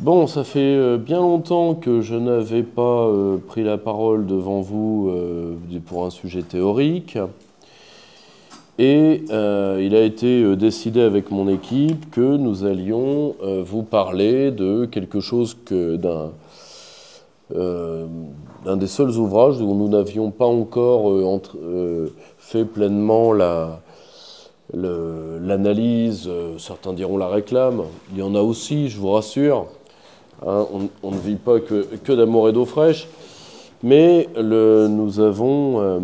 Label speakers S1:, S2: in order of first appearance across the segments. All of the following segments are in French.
S1: Bon, ça fait bien longtemps que je n'avais pas pris la parole devant vous pour un sujet théorique. Et il a été décidé avec mon équipe que nous allions vous parler de quelque chose d'un des seuls ouvrages dont nous n'avions pas encore fait pleinement l'analyse, certains diront la réclame, il y en a aussi, je vous rassure, hein, on ne vit pas que d'amour et d'eau fraîche, mais nous avons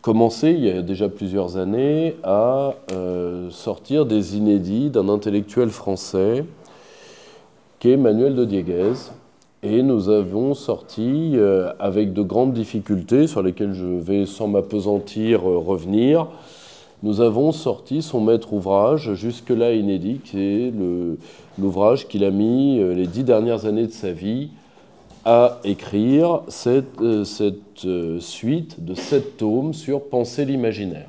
S1: commencé, il y a déjà plusieurs années, à sortir des inédits d'un intellectuel français qui est Manuel de Dieguez. Et nous avons sorti, avec de grandes difficultés sur lesquelles je vais, sans m'appesantir, revenir, nous avons sorti son maître ouvrage, jusque-là inédit, qui est l'ouvrage qu'il a mis les 10 dernières années de sa vie à écrire, cette suite de 7 tomes sur Penser l'imaginaire.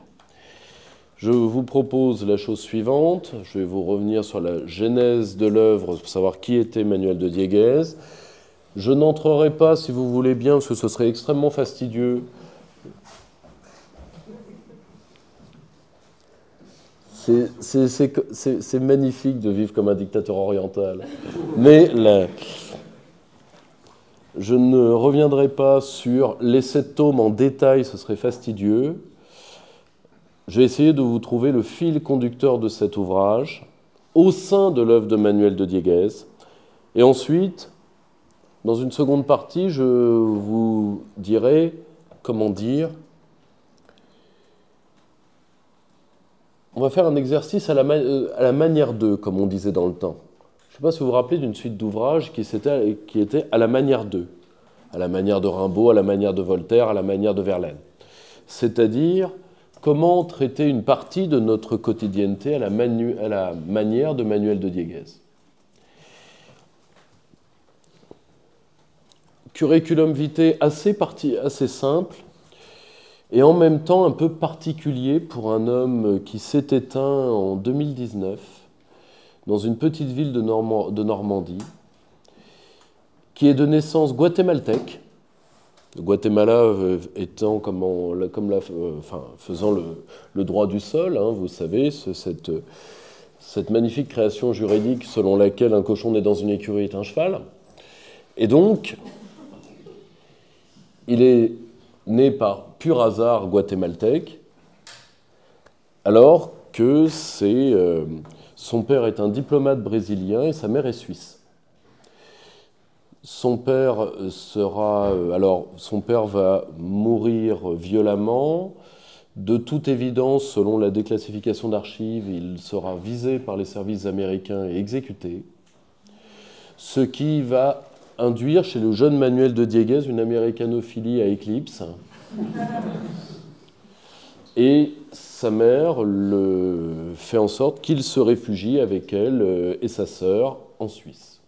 S1: Je vous propose la chose suivante, je vais vous revenir sur la genèse de l'œuvre pour savoir qui était Manuel de Dieguez. Je n'entrerai pas, si vous voulez bien, parce que ce serait extrêmement fastidieux. C'est magnifique de vivre comme un dictateur oriental. Mais je ne reviendrai pas sur les 7 tomes en détail, ce serait fastidieux. Je vais essayer de vous trouver le fil conducteur de cet ouvrage au sein de l'œuvre de Manuel de Dieguez. Et ensuite, dans une seconde partie, je vous dirai, comment dire, on va faire un exercice à la manière d'eux, comme on disait dans le temps. Je ne sais pas si vous vous rappelez d'une suite d'ouvrages qui était à la manière d'eux, à la manière de Rimbaud, à la manière de Voltaire, à la manière de Verlaine. C'est-à-dire comment traiter une partie de notre quotidienneté à la manière de Manuel de Dieguez. Curriculum vitae assez simple et en même temps un peu particulier pour un homme qui s'est éteint en 2019 dans une petite ville de Normandie, qui est de naissance guatémaltèque, le Guatemala étant faisant le droit du sol, hein, vous savez, cette magnifique création juridique selon laquelle un cochon né dans une écurie est un cheval. Et donc, il est né par pur hasard guatémaltèque, alors que son père est un diplomate brésilien et sa mère est suisse. Son père va mourir violemment. De toute évidence, selon la déclassification d'archives, il sera visé par les services américains et exécuté. Ce qui va induire chez le jeune Manuel de Dieguez une américanophilie à éclipse. Et sa mère fait en sorte qu'il se réfugie avec elle et sa sœur en Suisse,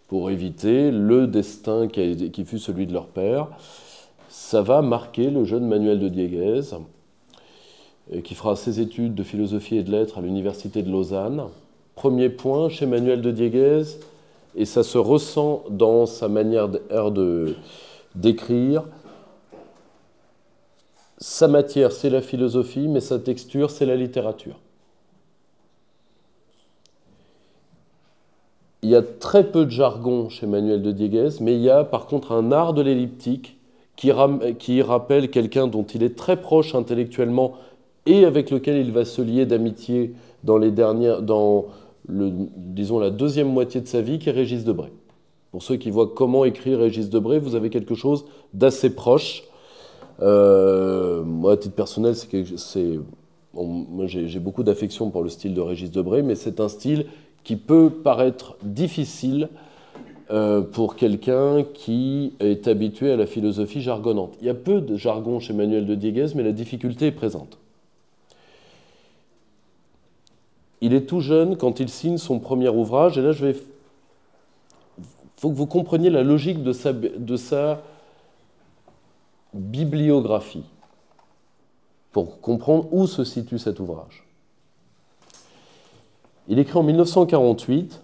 S1: pour éviter le destin qui fut celui de leur père. Ça va marquer le jeune Manuel de Dieguez, qui fera ses études de philosophie et de lettres à l'université de Lausanne. Premier point chez Manuel de Dieguez, et ça se ressent dans sa manière d'écrire. Sa matière, c'est la philosophie, mais sa texture, c'est la littérature. Il y a très peu de jargon chez Manuel de Dieguez, mais il y a par contre un art de l'elliptique qui rappelle quelqu'un dont il est très proche intellectuellement et avec lequel il va se lier d'amitié dans la deuxième moitié de sa vie, qui est Régis Debray. Pour ceux qui voient comment écrire Régis Debray, vous avez quelque chose d'assez proche. Moi, à titre personnel, moi, j'ai beaucoup d'affection pour le style de Régis Debray, mais c'est un style qui peut paraître difficile pour quelqu'un qui est habitué à la philosophie jargonnante. Il y a peu de jargon chez Manuel de Dieguez, mais la difficulté est présente. Il est tout jeune quand il signe son premier ouvrage, et là, il faut que vous compreniez la logique de sa bibliographie pour comprendre où se situe cet ouvrage. Il écrit en 1948,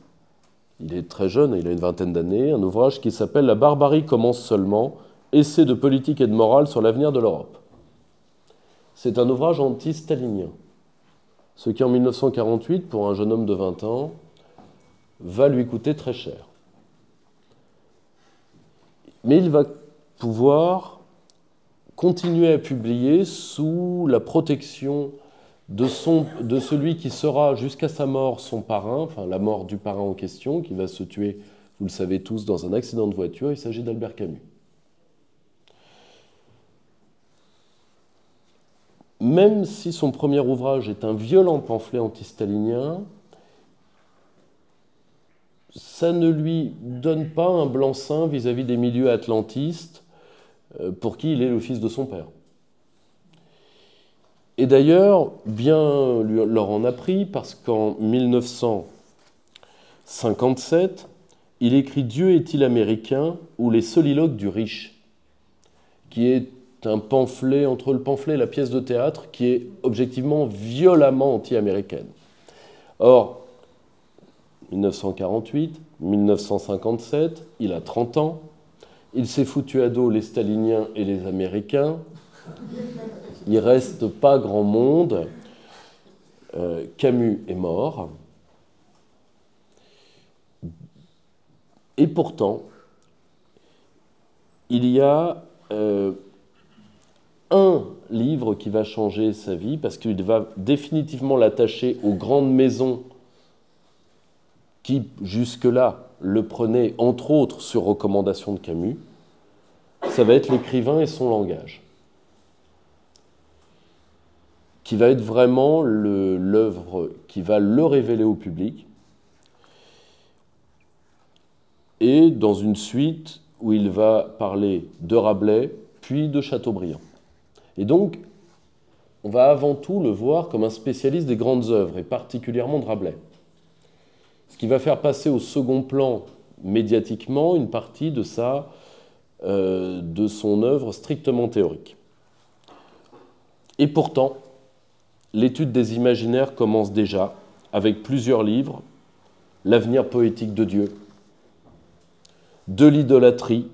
S1: il est très jeune, il a une vingtaine d'années, un ouvrage qui s'appelle « La barbarie commence seulement, essai de politique et de morale sur l'avenir de l'Europe ». C'est un ouvrage anti-stalinien, ce qui en 1948, pour un jeune homme de 20 ans, va lui coûter très cher. Mais il va pouvoir continuer à publier sous la protection de celui qui sera jusqu'à sa mort son parrain, enfin la mort du parrain en question, qui va se tuer, vous le savez tous, dans un accident de voiture. Il s'agit d'Albert Camus. Même si son premier ouvrage est un violent pamphlet anti-stalinien, ça ne lui donne pas un blanc-seing vis-à-vis des milieux atlantistes pour qui il est le fils de son père. Et d'ailleurs, bien leur en a pris, parce qu'en 1957, il écrit « Dieu est-il américain ?» ou « Les soliloques du riche », qui est un pamphlet, entre le pamphlet et la pièce de théâtre, qui est objectivement violemment anti-américaine. Or, 1948, 1957, il a 30 ans, il s'est foutu à dos les staliniens et les américains, il ne reste pas grand monde, Camus est mort, et pourtant, il y a un livre qui va changer sa vie, parce qu'il va définitivement l'attacher aux grandes maisons qui, jusque-là, le prenaient, entre autres, sur recommandation de Camus. Ça va être l'écrivain et son langage, qui va être vraiment l'œuvre qui va le révéler au public, et dans une suite où il va parler de Rabelais, puis de Chateaubriand. Et donc, on va avant tout le voir comme un spécialiste des grandes œuvres, et particulièrement de Rabelais. Ce qui va faire passer au second plan, médiatiquement, une partie de son œuvre strictement théorique. Et pourtant, l'étude des imaginaires commence déjà, avec plusieurs livres, L'avenir poétique de Dieu, De l'idolâtrie,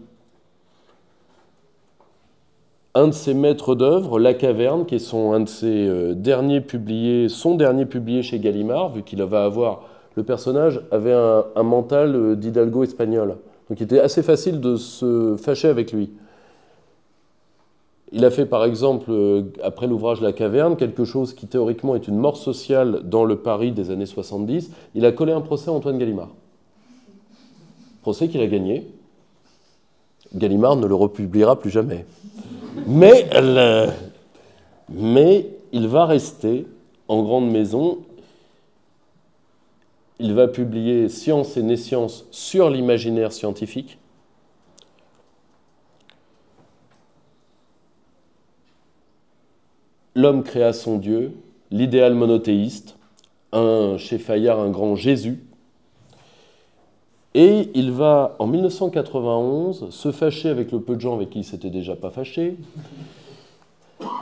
S1: un de ses maîtres d'œuvre, La Caverne, qui est un de ses derniers publiés, son dernier publié chez Gallimard, vu qu'il va avoir, le personnage avait un mental d'hidalgo espagnol. Donc il était assez facile de se fâcher avec lui. Il a fait par exemple, après l'ouvrage La Caverne, quelque chose qui théoriquement est une mort sociale dans le Paris des années 70. Il a collé un procès à Antoine Gallimard. Procès qu'il a gagné. Gallimard ne le republiera plus jamais. Mais il va rester en grande maison. Il va publier Science et Nescience sur l'imaginaire scientifique. L'homme créa son Dieu, l'idéal monothéiste, chez Fayard, un grand Jésus. Et il va, en 1991, se fâcher avec le peu de gens avec qui il ne s'était déjà pas fâché.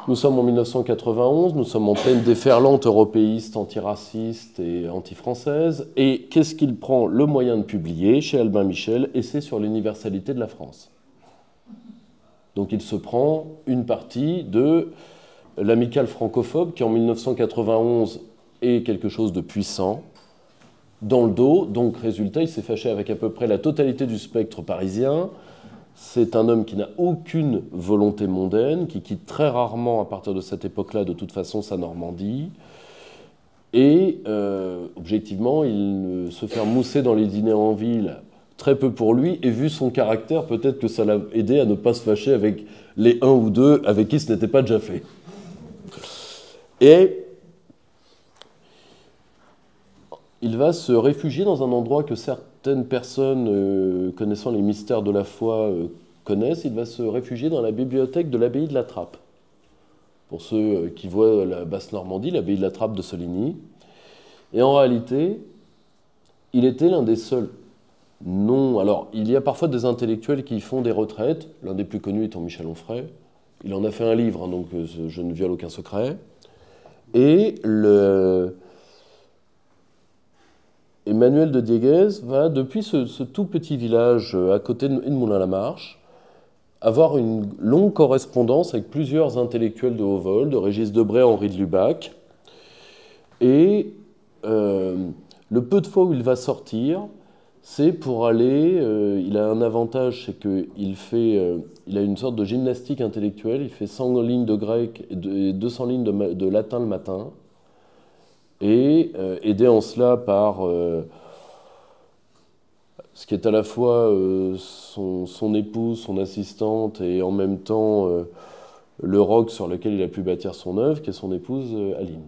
S1: Nous sommes en 1991, nous sommes en pleine déferlante européiste, antiraciste et anti-française. Et qu'est-ce qu'il prend le moyen de publier chez Albin Michel? Essai sur l'universalité de la France. Donc il se prend une partie de l'amicale francophobe qui, en 1991, est quelque chose de puissant, dans le dos. Donc, résultat, il s'est fâché avec à peu près la totalité du spectre parisien. C'est un homme qui n'a aucune volonté mondaine, qui quitte très rarement, à partir de cette époque-là, de toute façon, sa Normandie. Et, objectivement, il se fait mousser dans les dîners en ville, très peu pour lui, et vu son caractère, peut-être que ça l'a aidé à ne pas se fâcher avec les un ou deux avec qui ce n'était pas déjà fait. Et il va se réfugier dans un endroit que certaines personnes connaissant les mystères de la foi connaissent. Il va se réfugier dans la bibliothèque de l'abbaye de la Trappe. Pour ceux qui voient la Basse-Normandie, l'abbaye de la Trappe de Soligny. Et en réalité, il était l'un des seuls. Non, alors il y a parfois des intellectuels qui font des retraites, l'un des plus connus étant Michel Onfray. Il en a fait un livre, hein, donc je ne viole aucun secret. Et Et Manuel de Dieguez va, depuis ce tout petit village à côté de Moulins-la-Marche, avoir une longue correspondance avec plusieurs intellectuels de haut vol, de Régis Debray à Henri de Lubac. Et le peu de fois où il va sortir, c'est pour aller... il a un avantage, c'est qu'il a une sorte de gymnastique intellectuelle. Il fait 100 lignes de grec et 200 lignes de latin le matin. Et aidé en cela par ce qui est à la fois son épouse, son assistante, et en même temps le roc sur lequel il a pu bâtir son œuvre, qui est son épouse Aline.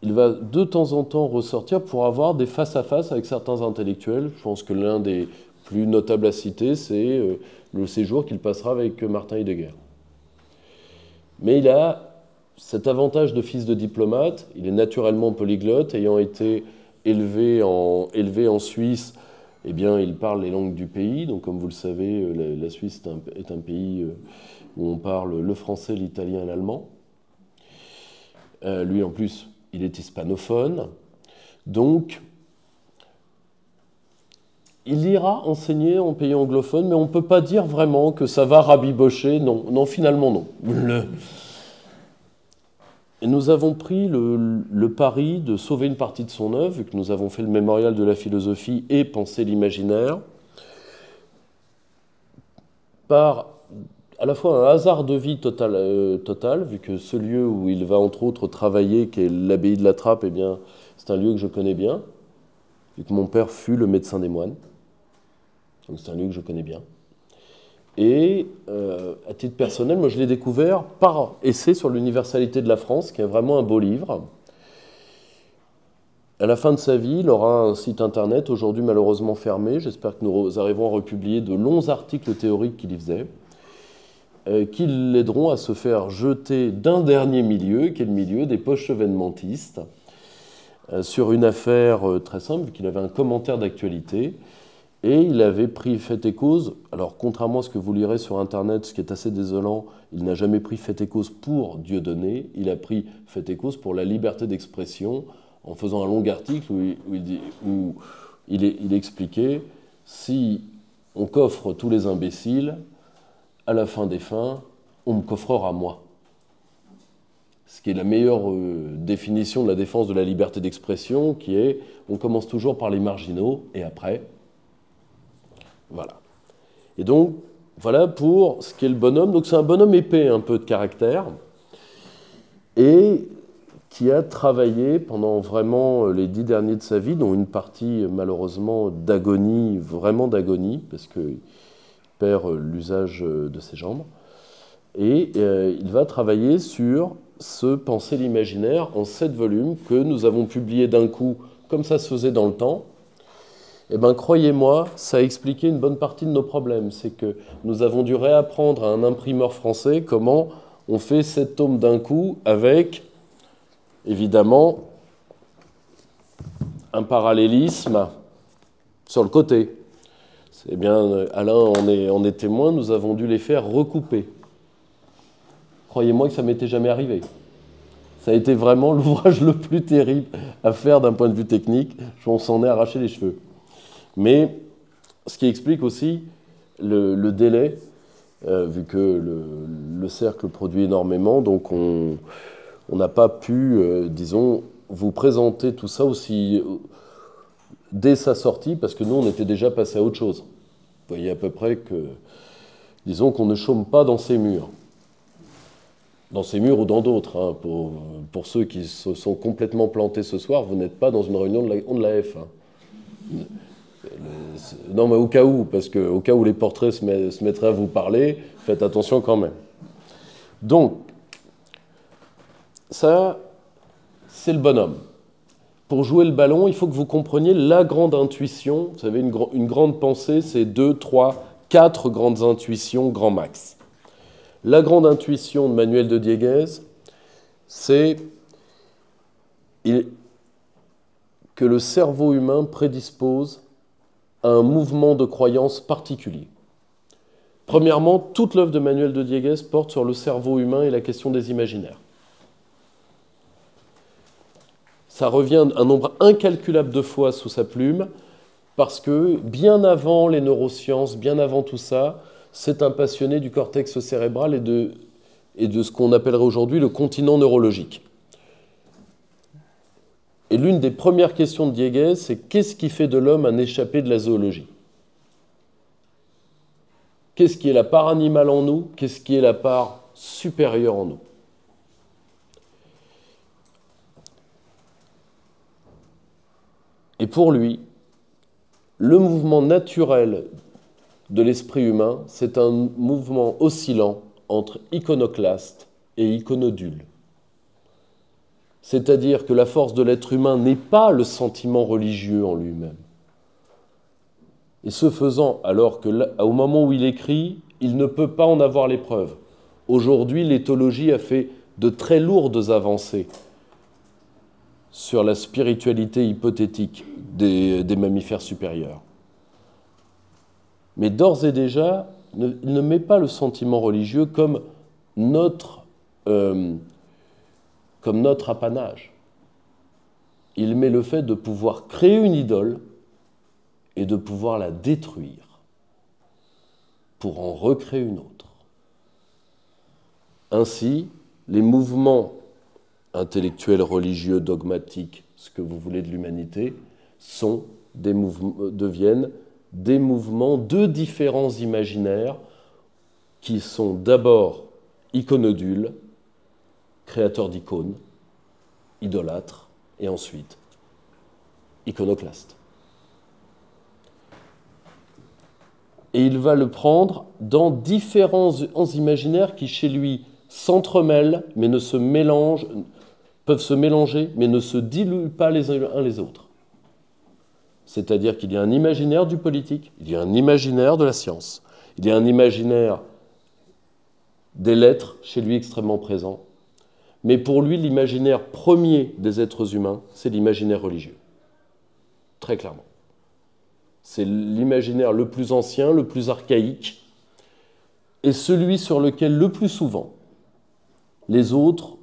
S1: Il va de temps en temps ressortir pour avoir des face-à-face avec certains intellectuels. Je pense que l'un des plus notables à citer, c'est le séjour qu'il passera avec Martin Heidegger. Mais il a cet avantage de fils de diplomate. Il est naturellement polyglotte, ayant été élevé en Suisse. Eh bien, il parle les langues du pays. Donc, comme vous le savez, la Suisse est un pays où on parle le français, l'italien et l'allemand. Lui, en plus, il est hispanophone. Donc, il ira enseigner en pays anglophone, mais on ne peut pas dire vraiment que ça va rabibocher. Non, non, finalement, non. Et nous avons pris le pari de sauver une partie de son œuvre, vu que nous avons fait le mémorial de la philosophie et pensé l'imaginaire, par à la fois un hasard de vie total, vu que ce lieu où il va entre autres travailler, qui est l'abbaye de la Trappe, eh bien, c'est un lieu que je connais bien, vu que mon père fut le médecin des moines. Donc c'est un lieu que je connais bien. Et à titre personnel, moi je l'ai découvert par essai sur l'universalité de la France, qui est vraiment un beau livre. À la fin de sa vie, il aura un site internet, aujourd'hui malheureusement fermé. J'espère que nous arriverons à republier de longs articles théoriques qu'il y faisait, qui l'aideront à se faire jeter d'un dernier milieu, qui est le milieu des post-chevènementistes, sur une affaire très simple, vu qu'il avait un commentaire d'actualité. Et il avait pris fait et cause, alors contrairement à ce que vous lirez sur Internet, ce qui est assez désolant, il n'a jamais pris fait et cause pour Dieudonné, il a pris fait et cause pour la liberté d'expression, en faisant un long article où il expliquait « Si on coffre tous les imbéciles, à la fin des fins, on me coffrera moi ». Ce qui est la meilleure définition de la défense de la liberté d'expression, qui est « on commence toujours par les marginaux, et après… » Voilà. Et donc, voilà pour ce qu'est le bonhomme. Donc c'est un bonhomme épais, un peu de caractère, et qui a travaillé pendant vraiment les 10 derniers de sa vie, dont une partie malheureusement d'agonie, vraiment d'agonie, parce qu'il perd l'usage de ses jambes. Et il va travailler sur ce Penser l'imaginaire en 7 volumes que nous avons publiés d'un coup, comme ça se faisait dans le temps. Eh bien, croyez-moi, ça a expliqué une bonne partie de nos problèmes. C'est que nous avons dû réapprendre à un imprimeur français comment on fait 7 tomes d'un coup avec, évidemment, un parallélisme sur le côté. Eh bien, Alain en est témoin, nous avons dû les faire recouper. Croyez-moi que ça ne m'était jamais arrivé. Ça a été vraiment l'ouvrage le plus terrible à faire d'un point de vue technique. On s'en est arraché les cheveux. Mais ce qui explique aussi le délai, vu que le cercle produit énormément, donc on n'a pas pu, disons, vous présenter tout ça aussi dès sa sortie, parce que nous, on était déjà passé à autre chose. Vous voyez à peu près que, disons qu'on ne chôme pas dans ces murs. Dans ces murs ou dans d'autres. Hein. Pour ceux qui se sont complètement plantés ce soir, vous n'êtes pas dans une réunion de la F. Hein. Non, mais au cas où, parce qu'au cas où les portraits se mettraient à vous parler, faites attention quand même. Donc, ça, c'est le bonhomme. Pour jouer le ballon, il faut que vous compreniez la grande intuition. Vous savez, une grande pensée, c'est 2, 3, 4 grandes intuitions, grand max. La grande intuition de Manuel de Dieguez, c'est que le cerveau humain prédispose à un mouvement de croyance particulier. Premièrement, toute l'œuvre de Manuel de Dieguez porte sur le cerveau humain et la question des imaginaires. Ça revient un nombre incalculable de fois sous sa plume, parce que bien avant les neurosciences, bien avant tout ça, c'est un passionné du cortex cérébral et de ce qu'on appellerait aujourd'hui le continent neurologique. Et l'une des premières questions de Dieguez, c'est qu'est-ce qui fait de l'homme un échappé de la zoologie? Qu'est-ce qui est la part animale en nous? Qu'est-ce qui est la part supérieure en nous? Et pour lui, le mouvement naturel de l'esprit humain, c'est un mouvement oscillant entre iconoclaste et iconodule. C'est-à-dire que la force de l'être humain n'est pas le sentiment religieux en lui-même. Et ce faisant, alors qu'au moment où il écrit, il ne peut pas en avoir les preuves. Aujourd'hui, l'éthologie a fait de très lourdes avancées sur la spiritualité hypothétique des mammifères supérieurs. Mais d'ores et déjà, il ne met pas le sentiment religieux comme notre apanage. Il met le fait de pouvoir créer une idole et de pouvoir la détruire pour en recréer une autre. Ainsi, les mouvements intellectuels, religieux, dogmatiques, ce que vous voulez de l'humanité, deviennent des mouvements de différents imaginaires qui sont d'abord iconodules, créateurs d'icônes, idolâtres, et ensuite iconoclastes. Et il va le prendre dans différents imaginaires qui, chez lui, s'entremêlent, mais ne se mélangent, peuvent se mélanger, mais ne se diluent pas les uns les autres. C'est-à-dire qu'il y a un imaginaire du politique, il y a un imaginaire de la science, il y a un imaginaire des lettres, chez lui extrêmement présent. Mais pour lui, l'imaginaire premier des êtres humains, c'est l'imaginaire religieux. Très clairement. C'est l'imaginaire le plus ancien, le plus archaïque, et celui sur lequel le plus souvent les autres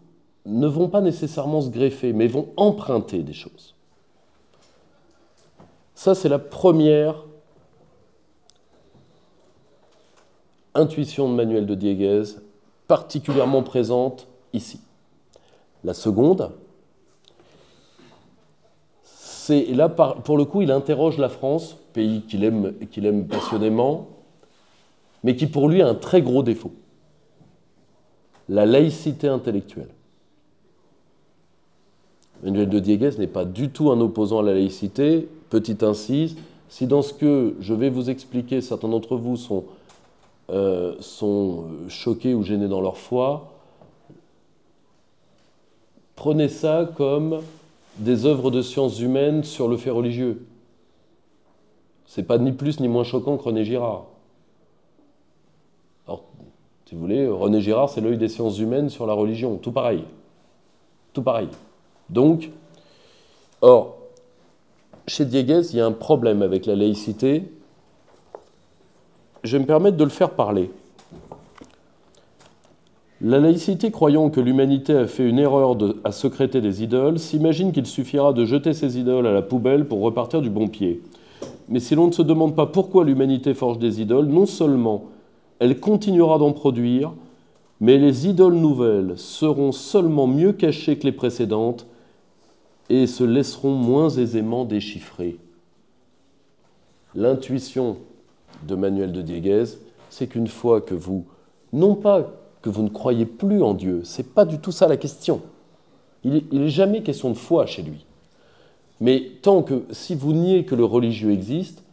S1: ne vont pas nécessairement se greffer, mais vont emprunter des choses. Ça, c'est la première intuition de Manuel de Dieguez, particulièrement présente ici. La seconde, c'est là, pour le coup, il interroge la France, pays qu'il aime passionnément, mais qui pour lui a un très gros défaut. La laïcité intellectuelle. Manuel de Dieguez n'est pas du tout un opposant à la laïcité. Petite incise, si dans ce que je vais vous expliquer, certains d'entre vous sont choqués ou gênés dans leur foi, prenez ça comme des œuvres de sciences humaines sur le fait religieux. C'est pas ni plus ni moins choquant que René Girard. Alors, si vous voulez, René Girard, c'est l'œil des sciences humaines sur la religion. Tout pareil. Tout pareil. Donc, or, chez Dieguez, il y a un problème avec la laïcité. Je vais me permettre de le faire parler. La laïcité, croyant que l'humanité a fait une erreur à sécréter des idoles, s'imagine qu'il suffira de jeter ces idoles à la poubelle pour repartir du bon pied. Mais si l'on ne se demande pas pourquoi l'humanité forge des idoles, non seulement elle continuera d'en produire, mais les idoles nouvelles seront seulement mieux cachées que les précédentes et se laisseront moins aisément déchiffrer. L'intuition de Manuel de Dieguez, c'est qu'une fois que vous, non pas que vous ne croyez plus en Dieu, c'est pas du tout ça la question. Il n'est jamais question de foi chez lui. Mais tant que, si vous niez que le religieux existe,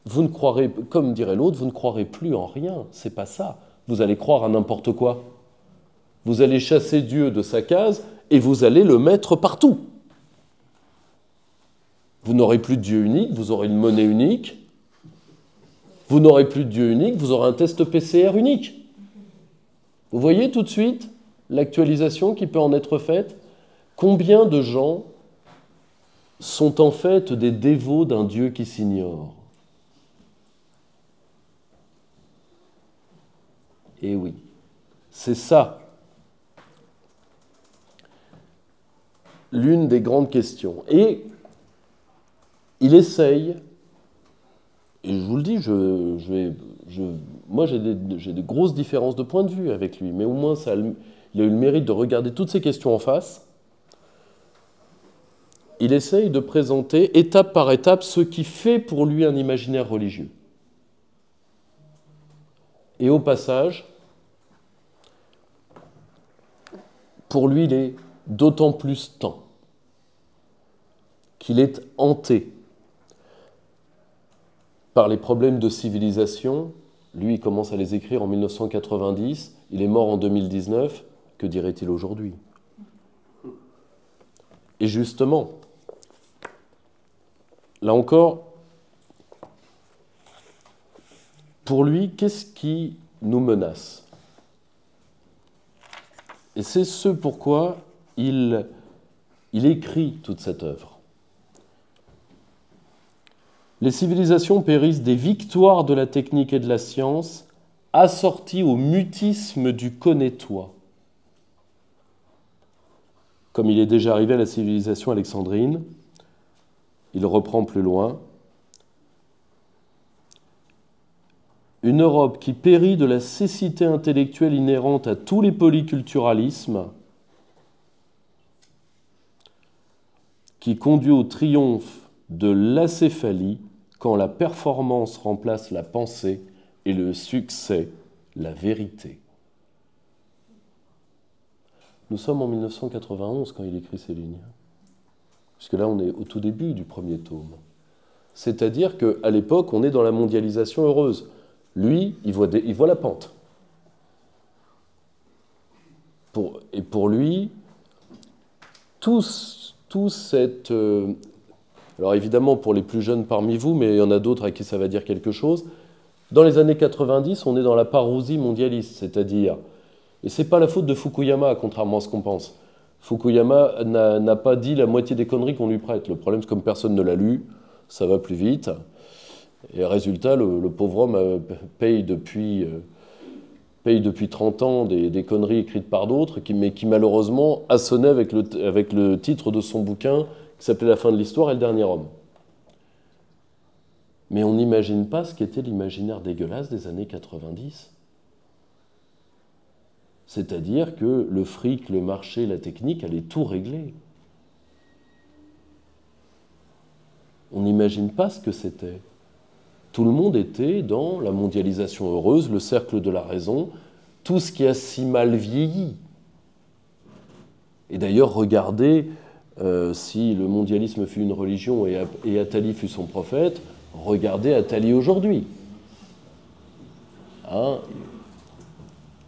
S1: vous ne croirez, comme dirait l'autre, vous ne croirez plus en rien. C'est pas ça. Vous allez croire à n'importe quoi. Vous allez chasser Dieu de sa case et vous allez le mettre partout. Vous n'aurez plus de Dieu unique, vous aurez une monnaie unique. Vous n'aurez plus de Dieu unique, vous aurez un test PCR unique. Vous voyez tout de suite l'actualisation qui peut en être faite? Combien de gens sont en fait des dévots d'un Dieu qui s'ignore? Eh oui, c'est ça. l'une des grandes questions. Et il essaye, et je vous le dis, moi j'ai des grosses différences de point de vue avec lui, mais au moins il a eu le mérite de regarder toutes ces questions en face. Il essaye de présenter étape par étape ce qui fait pour lui un imaginaire religieux. Et au passage, pour lui, il est d'autant plus temps qu'il est hanté par les problèmes de civilisation. Lui, il commence à les écrire en 1990, il est mort en 2019, que dirait-il aujourd'hui? Et justement, là encore, pour lui, qu'est-ce qui nous menace? Et c'est ce pourquoi il écrit toute cette œuvre. Les civilisations périssent des victoires de la technique et de la science, assorties au mutisme du connais-toi. Comme il est déjà arrivé à la civilisation alexandrine, il reprend plus loin. Une Europe qui périt de la cécité intellectuelle inhérente à tous les polyculturalismes, qui conduit au triomphe de l'acéphalie quand la performance remplace la pensée et le succès la vérité. Nous sommes en 1991 quand il écrit ces lignes, puisque là on est au tout début du premier tome. C'est-à-dire qu'à l'époque, on est dans la mondialisation heureuse. Lui, il voit la pente. Et pour lui, tout cette... alors évidemment, pour les plus jeunes parmi vous, mais il y en a d'autres à qui ça va dire quelque chose, dans les années 90, on est dans la parousie mondialiste, c'est-à-dire... Et ce n'est pas la faute de Fukuyama, contrairement à ce qu'on pense. Fukuyama n'a pas dit la moitié des conneries qu'on lui prête. Le problème, c'est que comme personne ne l'a lu, ça va plus vite. Et résultat, le pauvre homme paye depuis 30 ans des conneries écrites par d'autres, mais qui malheureusement assonnaient avec le titre de son bouquin qui s'appelait La fin de l'histoire et le dernier homme. Mais on n'imagine pas ce qu'était l'imaginaire dégueulasse des années 90. C'est-à-dire que le fric, le marché, la technique allaient tout régler. On n'imagine pas ce que c'était. Tout le monde était dans la mondialisation heureuse, le cercle de la raison, tout ce qui a si mal vieilli. Et d'ailleurs, regardez, si le mondialisme fut une religion et Attali fut son prophète, regardez Attali aujourd'hui. Hein,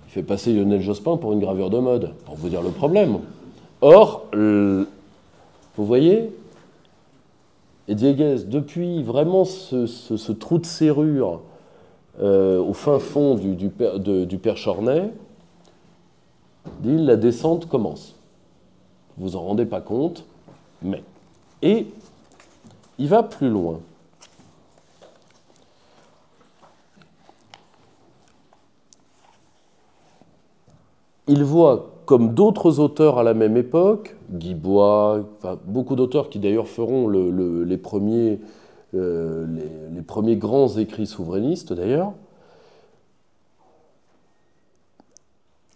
S1: il fait passer Lionel Jospin pour une gravure de mode, pour vous dire le problème. Or, vous voyez, et Dieguez, depuis vraiment ce trou de serrure au fin fond du Père Chornet, dit la descente commence. Vous en rendez pas compte, mais... Et il va plus loin. Il voit, comme d'autres auteurs à la même époque, Guy Bois, enfin, beaucoup d'auteurs qui d'ailleurs feront les premiers grands écrits souverainistes d'ailleurs,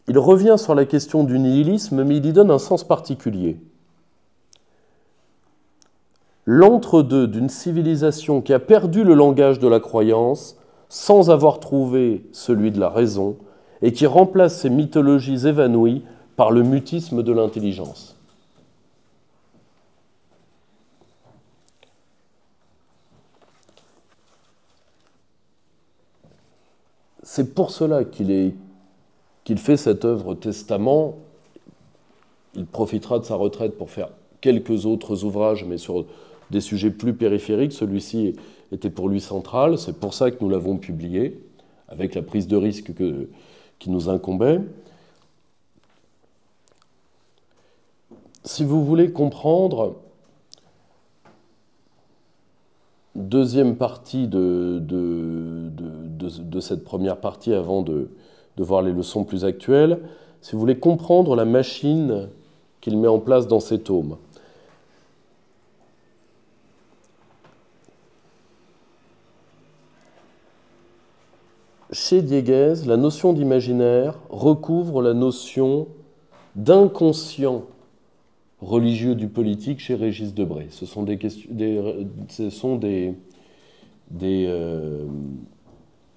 S1: il revient sur la question du nihilisme, mais il y donne un sens particulier. L'entre-deux d'une civilisation qui a perdu le langage de la croyance sans avoir trouvé celui de la raison et qui remplace ces mythologies évanouies par le mutisme de l'intelligence. C'est pour cela qu'il fait cette œuvre testament. Il profitera de sa retraite pour faire quelques autres ouvrages, mais sur des sujets plus périphériques. Celui-ci était pour lui central. C'est pour ça que nous l'avons publié, avec la prise de risque qui nous incombait. Si vous voulez comprendre, deuxième partie de cette première partie avant de voir les leçons plus actuelles, si vous voulez comprendre la machine qu'il met en place dans ces tomes. chez Dieguez, la notion d'imaginaire recouvre la notion d'inconscient religieux du politique chez Régis Debray. Ce sont des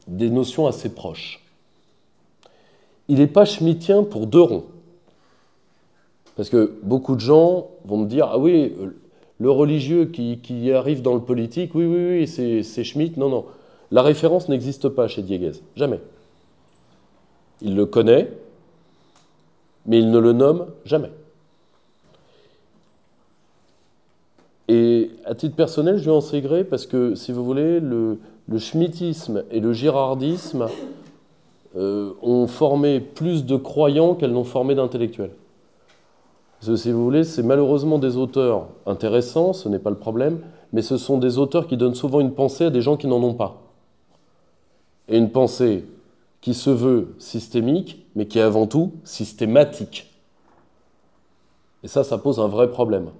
S1: notions assez proches. Il n'est pas schmittien pour deux ronds. Parce que beaucoup de gens vont me dire « Ah oui, le religieux qui arrive dans le politique, oui, c'est Schmitt. » Non, non. La référence n'existe pas chez Dieguez. Jamais. Il le connaît, mais il ne le nomme jamais. Et à titre personnel, je lui en sais gré parce que, si vous voulez, le schmittisme et le girardisme ont formé plus de croyants qu'elles n'ont formé d'intellectuels. Parce que, si vous voulez, c'est malheureusement des auteurs intéressants, ce n'est pas le problème, mais ce sont des auteurs qui donnent souvent une pensée à des gens qui n'en ont pas. Et une pensée qui se veut systémique, mais qui est avant tout systématique. Et ça pose un vrai problème.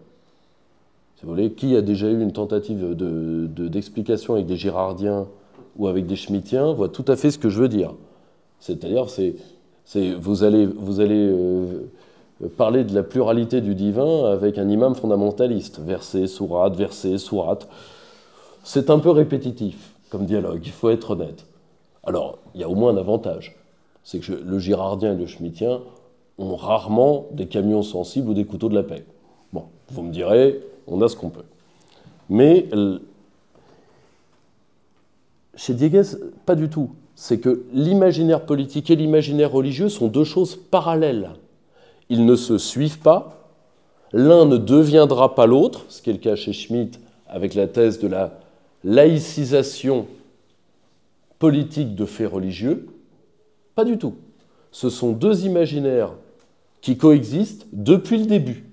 S1: Si vous voulez, qui a déjà eu une tentative d'explication avec des girardiens ou avec des schmittiens voit tout à fait ce que je veux dire. C'est-à-dire, vous allez parler de la pluralité du divin avec un imam fondamentaliste. Verset, sourate, verset, sourate. C'est un peu répétitif comme dialogue, il faut être honnête. Alors, il y a au moins un avantage. C'est que le girardien et le schmittien ont rarement des camions sensibles ou des couteaux de la paix. Bon, vous me direz, on a ce qu'on peut. Mais chez Dieguez, pas du tout. C'est que l'imaginaire politique et l'imaginaire religieux sont deux choses parallèles. Ils ne se suivent pas. L'un ne deviendra pas l'autre, ce qui est le cas chez Schmitt avec la thèse de la laïcisation politique de faits religieux. Pas du tout. Ce sont deux imaginaires qui coexistent depuis le début.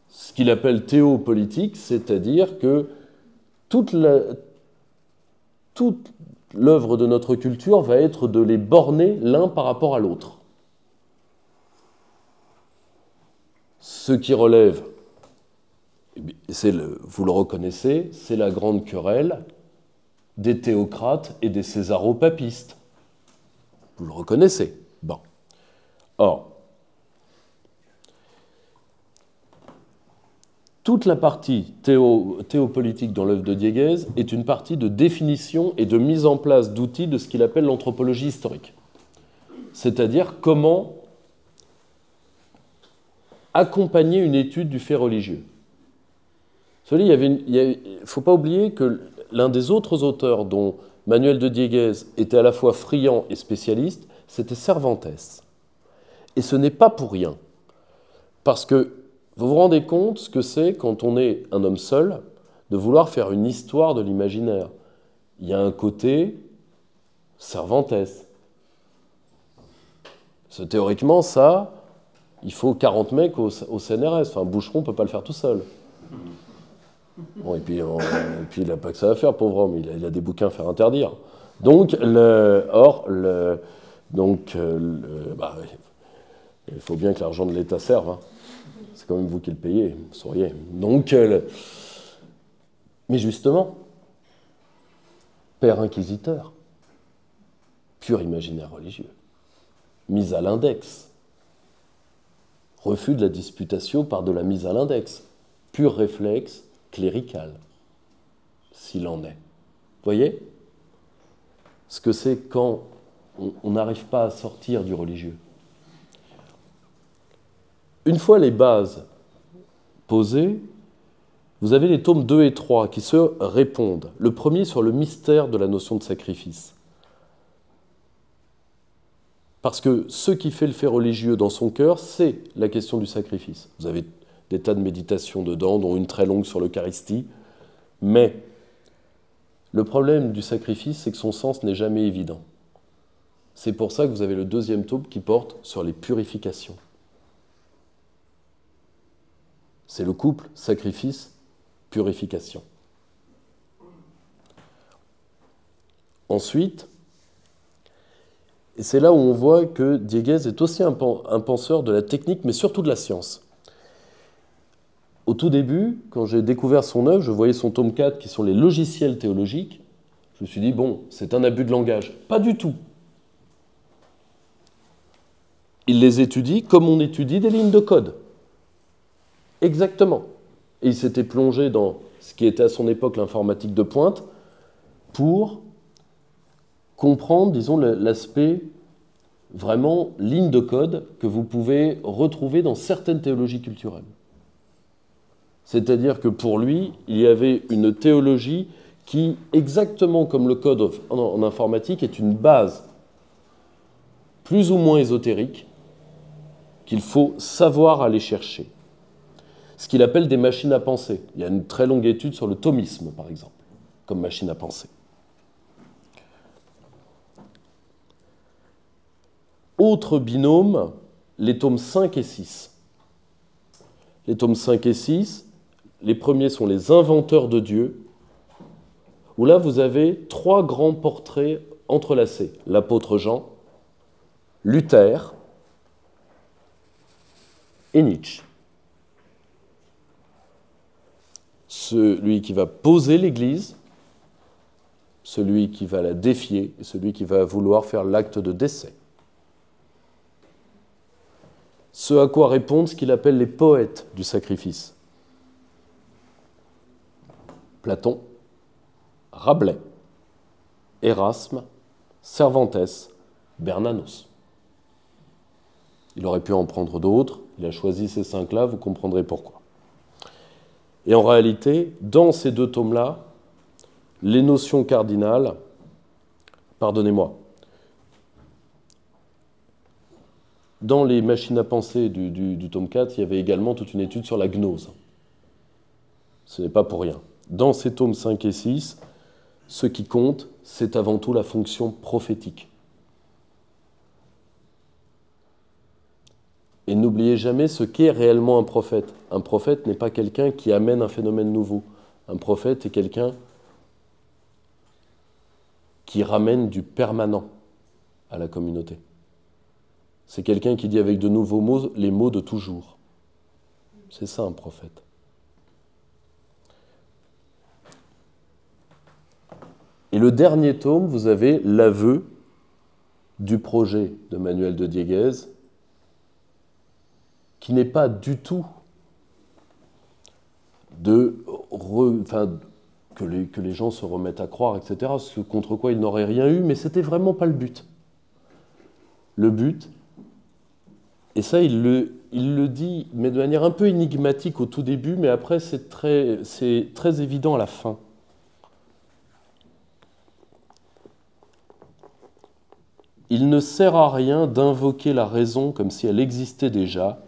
S1: Ce qu'il appelle théopolitique, c'est-à-dire que toute l'œuvre de notre culture va être de les borner l'un par rapport à l'autre. Ce qui relève, vous le reconnaissez, c'est la grande querelle des théocrates et des césaropapistes. Vous le reconnaissez. Bon. Or, toute la partie théopolitique dans l'œuvre de Dieguez est une partie de définition et de mise en place d'outils de ce qu'il appelle l'anthropologie historique. C'est-à-dire comment accompagner une étude du fait religieux. Il ne faut pas oublier que l'un des autres auteurs dont Manuel de Dieguez était à la fois friand et spécialiste, c'était Cervantes. Et ce n'est pas pour rien. Parce que vous vous rendez compte ce que c'est, quand on est un homme seul, de vouloir faire une histoire de l'imaginaire. Il y a un côté Cervantes. Théoriquement, ça, il faut 40 mecs au CNRS. Enfin, Boucheron ne peut pas le faire tout seul. Bon, et puis il n'a pas que ça à faire, pauvre homme. Il a des bouquins à faire interdire. Donc, il faut bien que l'argent de l'État serve. Hein. C'est quand même vous qui le payez, vous sauriez. Donc, mais justement, père inquisiteur, pur imaginaire religieux, mise à l'index, refus de la disputatio par de la mise à l'index, pur réflexe clérical, s'il en est. Vous voyez ce que c'est quand on n'arrive pas à sortir du religieux. Une fois les bases posées, vous avez les tomes 2 et 3 qui se répondent. Le premier sur le mystère de la notion de sacrifice. Parce que ce qui fait le fait religieux dans son cœur, c'est la question du sacrifice. Vous avez des tas de méditations dedans, dont une très longue sur l'Eucharistie. Mais le problème du sacrifice, c'est que son sens n'est jamais évident. C'est pour ça que vous avez le deuxième tome qui porte sur les purifications. C'est le couple sacrifice-purification. Ensuite, et c'est là où on voit que Dieguez est aussi un penseur de la technique, mais surtout de la science. Au tout début, quand j'ai découvert son œuvre, je voyais son tome 4, qui sont les logiciels théologiques. Je me suis dit, bon, c'est un abus de langage. Pas du tout. Il les étudie comme on étudie des lignes de code. Exactement. Et il s'était plongé dans ce qui était à son époque l'informatique de pointe pour comprendre, disons, l'aspect vraiment ligne de code que vous pouvez retrouver dans certaines théologies culturelles. C'est-à-dire que pour lui, il y avait une théologie qui, exactement comme le code en informatique, est une base plus ou moins ésotérique qu'il faut savoir aller chercher. Ce qu'il appelle des machines à penser. Il y a une très longue étude sur le thomisme, par exemple, comme machine à penser. Autre binôme, les tomes 5 et 6. Les tomes 5 et 6, les premiers sont les inventeurs de Dieu, où là vous avez trois grands portraits entrelacés. L'apôtre Jean, Luther et Nietzsche. Celui qui va poser l'Église, celui qui va la défier et celui qui va vouloir faire l'acte de décès. Ce à quoi répondent ce qu'il appelle les poètes du sacrifice. Platon, Rabelais, Erasme, Cervantes, Bernanos. Il aurait pu en prendre d'autres, il a choisi ces cinq-là, vous comprendrez pourquoi. Et en réalité, dans ces deux tomes-là, les notions cardinales, pardonnez-moi, dans les machines à penser du tome 4, il y avait également toute une étude sur la gnose. Ce n'est pas pour rien. Dans ces tomes 5 et 6, ce qui compte, c'est avant tout la fonction prophétique. Et n'oubliez jamais ce qu'est réellement un prophète. Un prophète n'est pas quelqu'un qui amène un phénomène nouveau. Un prophète est quelqu'un qui ramène du permanent à la communauté. C'est quelqu'un qui dit avec de nouveaux mots les mots de toujours. C'est ça un prophète. Et le dernier tome, vous avez l'aveu du projet de Manuel de Dieguez, qui n'est pas du tout que les gens se remettent à croire, etc., ce contre quoi ils n'auraient rien eu, mais ce n'était vraiment pas le but. Le but, et ça il le dit, mais de manière un peu énigmatique au tout début, mais après c'est très évident à la fin. Il ne sert à rien d'invoquer la raison comme si elle existait déjà.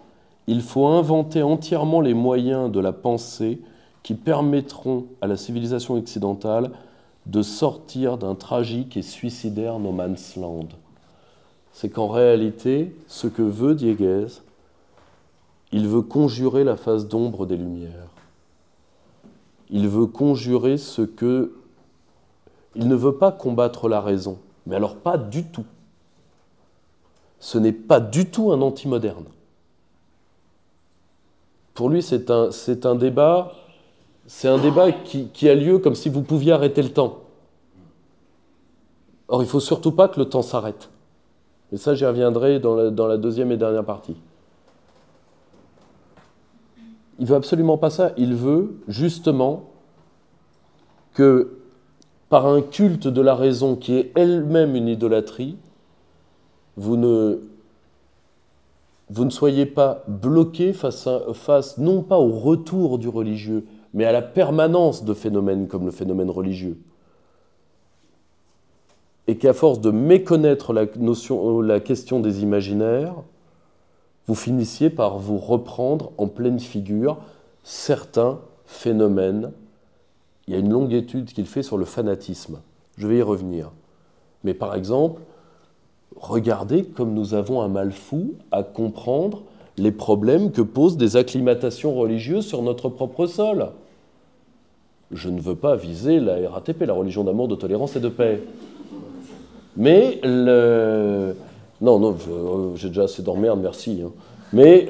S1: Il faut inventer entièrement les moyens de la pensée qui permettront à la civilisation occidentale de sortir d'un tragique et suicidaire no man's land. C'est qu'en réalité, ce que veut Dieguez, il veut conjurer la face d'ombre des Lumières. Il veut conjurer ce que... Il ne veut pas combattre la raison, mais alors pas du tout. Ce n'est pas du tout un anti-moderne. Pour lui, c'est un débat qui a lieu comme si vous pouviez arrêter le temps. Or, il ne faut surtout pas que le temps s'arrête. Et ça, j'y reviendrai dans la deuxième et dernière partie. Il ne veut absolument pas ça. Il veut justement que, par un culte de la raison qui est elle-même une idolâtrie, vous ne soyez pas bloqué face non pas au retour du religieux, mais à la permanence de phénomènes comme le phénomène religieux. Et qu'à force de méconnaître la question des imaginaires, vous finissiez par vous reprendre en pleine figure certains phénomènes. Il y a une longue étude qu'il fait sur le fanatisme. Je vais y revenir. Mais par exemple, regardez comme nous avons un mal fou à comprendre les problèmes que posent des acclimatations religieuses sur notre propre sol. Je ne veux pas viser la RATP, la religion d'amour, de tolérance et de paix. Mais non, j'ai déjà assez d'emmerde, merci. Hein. Mais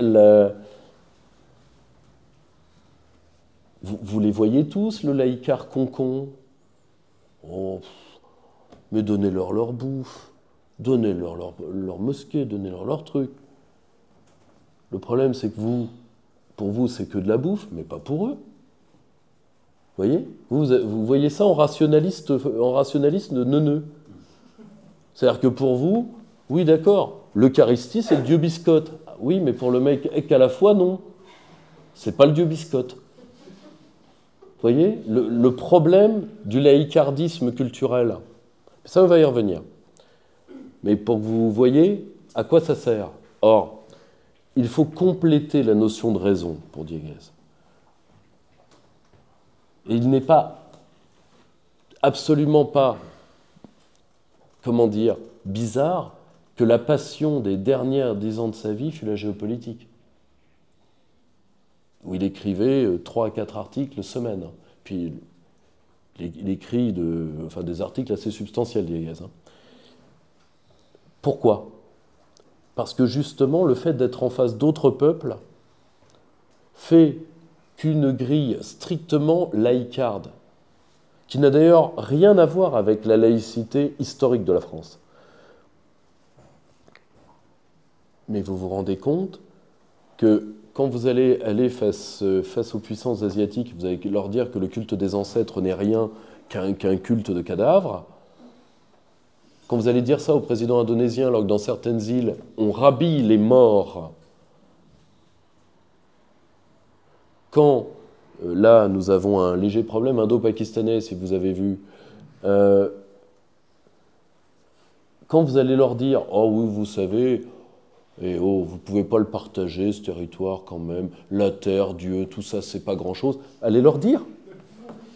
S1: vous les voyez tous, le laïcard concon. Oh, Mais donnez-leur leur bouffe, donnez-leur leur mosquée, donnez-leur leur truc. Le problème, c'est que pour vous, c'est que de la bouffe, mais pas pour eux. Vous voyez ? Vous voyez ça en rationaliste de neuneu. C'est-à-dire que pour vous, oui, d'accord, l'Eucharistie, c'est le Dieu biscotte. Oui, mais pour le mec qu'à la foi, non. C'est pas le Dieu biscotte. Vous voyez ? Le problème du laïcardisme culturel, ça, on va y revenir. Mais pour que vous voyez à quoi ça sert. Or, il faut compléter la notion de raison pour Dieguez. Et il n'est absolument pas, comment dire, bizarre que la passion des dernières 10 ans de sa vie fut la géopolitique. Où il écrivait 3 à 4 articles semaine. Puis il écrit des articles assez substantiels, Dieguez. Pourquoi ? Parce que justement, le fait d'être en face d'autres peuples fait qu'une grille strictement laïcarde, qui n'a d'ailleurs rien à voir avec la laïcité historique de la France. Mais vous vous rendez compte que quand vous allez aller face aux puissances asiatiques, vous allez leur dire que le culte des ancêtres n'est rien qu'un culte de cadavres. Quand vous allez dire ça au président indonésien, alors que dans certaines îles, on rhabille les morts. Quand, là, nous avons un léger problème indo-pakistanais, si vous avez vu, quand vous allez leur dire « Oh oui, vous savez, et oh, vous ne pouvez pas le partager, ce territoire quand même, la terre, Dieu, tout ça, c'est pas grand-chose », allez leur dire.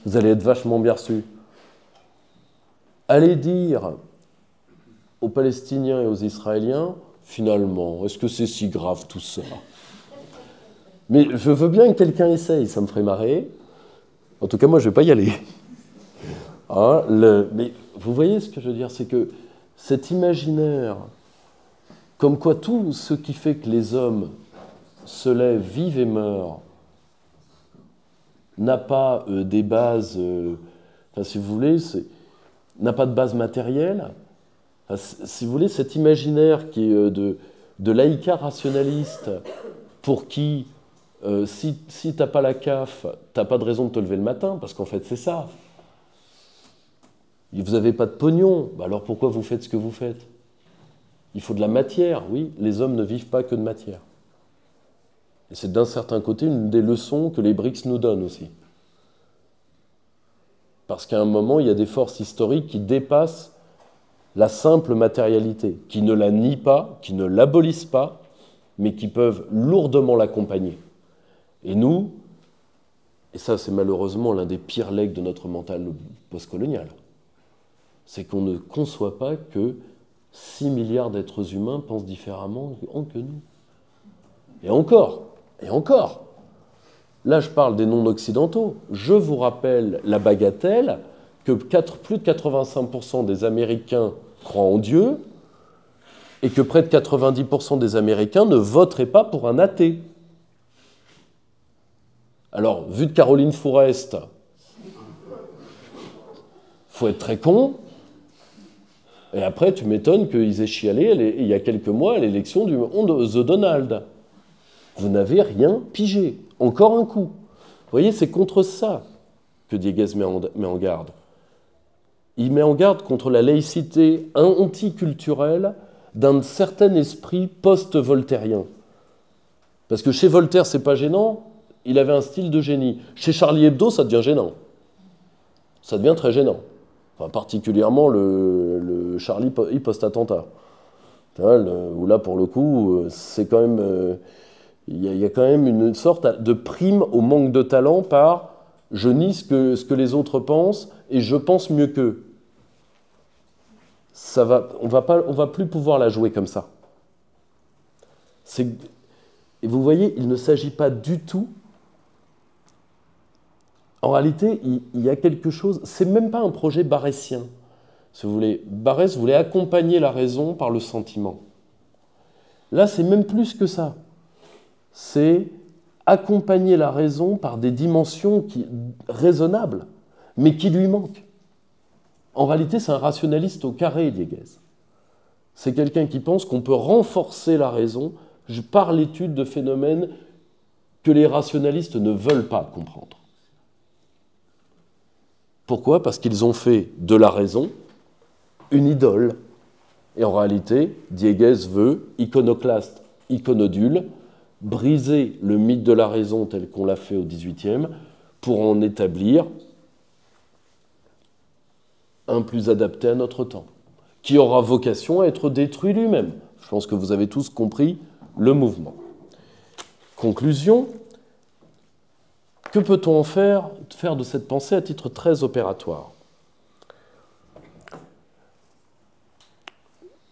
S1: Vous allez être vachement bien reçus. Allez dire aux Palestiniens et aux Israéliens, finalement, est-ce que c'est si grave tout ça ? Mais je veux bien que quelqu'un essaye, ça me ferait marrer. En tout cas, moi, je ne vais pas y aller. Mais vous voyez ce que je veux dire, c'est que cet imaginaire, comme quoi tout ce qui fait que les hommes se lèvent, vivent et meurent, n'a pas des bases, si vous voulez, n'a pas de base matérielle. Si vous voulez, cet imaginaire qui est de laïca rationaliste, pour qui, si tu n'as pas la CAF, tu n'as pas de raison de te lever le matin, parce qu'en fait, c'est ça. Vous n'avez pas de pognon, alors pourquoi vous faites ce que vous faites ? Il faut de la matière, oui, les hommes ne vivent pas que de matière. Et c'est d'un certain côté une des leçons que les BRICS nous donnent aussi. Parce qu'à un moment, il y a des forces historiques qui dépassent la simple matérialité, qui ne la nient pas, qui ne l'abolissent pas, mais qui peuvent lourdement l'accompagner. Et nous, et ça c'est malheureusement l'un des pires legs de notre mental postcolonial, c'est qu'on ne conçoit pas que 6 milliards d'êtres humains pensent différemment que nous. Et encore. Là, je parle des non-occidentaux. Je vous rappelle la bagatelle que plus de 85% des Américains croient en Dieu et que près de 90% des Américains ne voteraient pas pour un athée. Alors, vu de Caroline Fourest, faut être très con. Et après, tu m'étonnes qu'ils aient chialé il y a quelques mois à l'élection du The Donald. Vous n'avez rien pigé. Encore un coup. Vous voyez, c'est contre ça que Dieguez met en garde. Il met en garde contre la laïcité anticulturelle d'un certain esprit post-voltairien. Parce que chez Voltaire, c'est pas gênant, il avait un style de génie. Chez Charlie Hebdo, ça devient gênant. Ça devient très gênant. Enfin, particulièrement le Charlie post-attentat. Où là, pour le coup, c'est quand même... Il y a quand même une sorte de prime au manque de talent par « je nie ce que les autres pensent et je pense mieux qu'eux ». On va plus pouvoir la jouer comme ça. Et vous voyez, il ne s'agit pas du tout... En réalité, il y a quelque chose... C'est même pas un projet barrésien. Si vous voulez, Barrès voulait accompagner la raison par le sentiment. Là, c'est même plus que ça. C'est accompagner la raison par des dimensions raisonnables, mais qui lui manquent. En réalité, c'est un rationaliste au carré, Dieguez. C'est quelqu'un qui pense qu'on peut renforcer la raison par l'étude de phénomènes que les rationalistes ne veulent pas comprendre. Pourquoi? Parce qu'ils ont fait de la raison une idole. Et en réalité, Dieguez veut, iconoclaste, iconodule, briser le mythe de la raison tel qu'on l'a fait au XVIIIe pour en établir un plus adapté à notre temps, qui aura vocation à être détruit lui-même. Je pense que vous avez tous compris le mouvement. Conclusion, que peut-on en faire de cette pensée à titre très opératoire?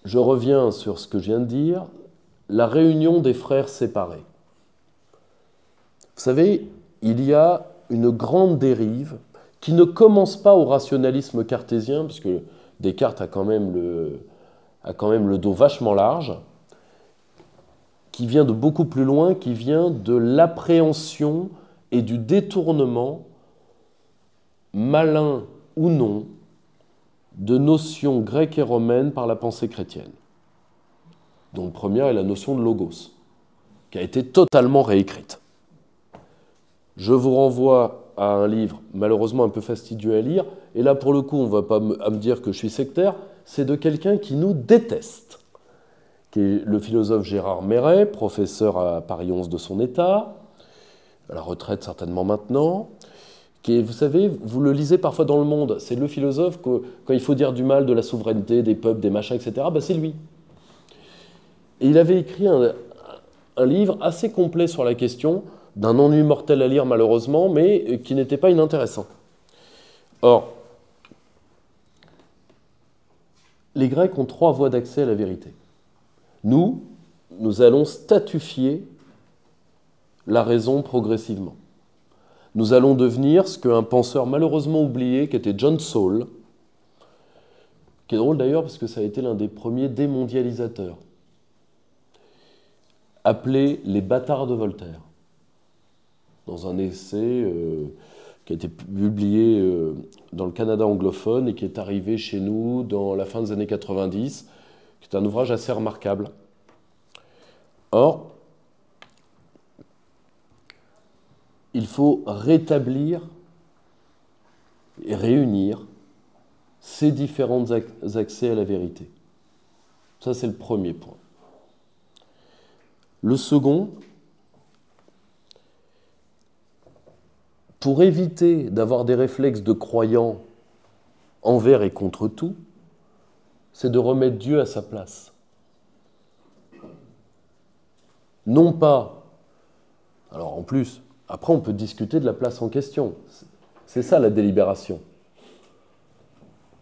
S1: Je reviens sur ce que je viens de dire, la réunion des frères séparés. Vous savez, il y a une grande dérive qui ne commence pas au rationalisme cartésien, puisque Descartes a quand même le dos vachement large, qui vient de beaucoup plus loin, qui vient de l'appréhension et du détournement, malin ou non, de notions grecques et romaines par la pensée chrétienne. Donc première est la notion de logos, qui a été totalement réécrite. Je vous renvoie à un livre malheureusement un peu fastidieux à lire, et là pour le coup on ne va pas me dire que je suis sectaire, c'est de quelqu'un qui nous déteste, qui est le philosophe Gérard Méret, professeur à Paris 11 de son état, à la retraite certainement maintenant, qui est, vous savez, vous le lisez parfois dans Le Monde, c'est le philosophe que, quand il faut dire du mal de la souveraineté, des peuples, des machins, etc., ben c'est lui. Et il avait écrit un livre assez complet sur la question, d'un ennui mortel à lire malheureusement, mais qui n'était pas inintéressant. Or, les Grecs ont 3 voies d'accès à la vérité. Nous allons statufier la raison progressivement. Nous allons devenir ce qu'un penseur malheureusement oublié, qui était John Saul, qui est drôle d'ailleurs parce que ça a été l'un des premiers démondialisateurs, appelé les bâtards de Voltaire, dans un essai qui a été publié dans le Canada anglophone et qui est arrivé chez nous dans la fin des années 90, qui est un ouvrage assez remarquable. Or, il faut rétablir et réunir ces différents accès à la vérité. Ça, c'est le premier point. Le second, pour éviter d'avoir des réflexes de croyants envers et contre tout, c'est de remettre Dieu à sa place. Non pas... Alors en plus, après on peut discuter de la place en question. C'est ça la délibération.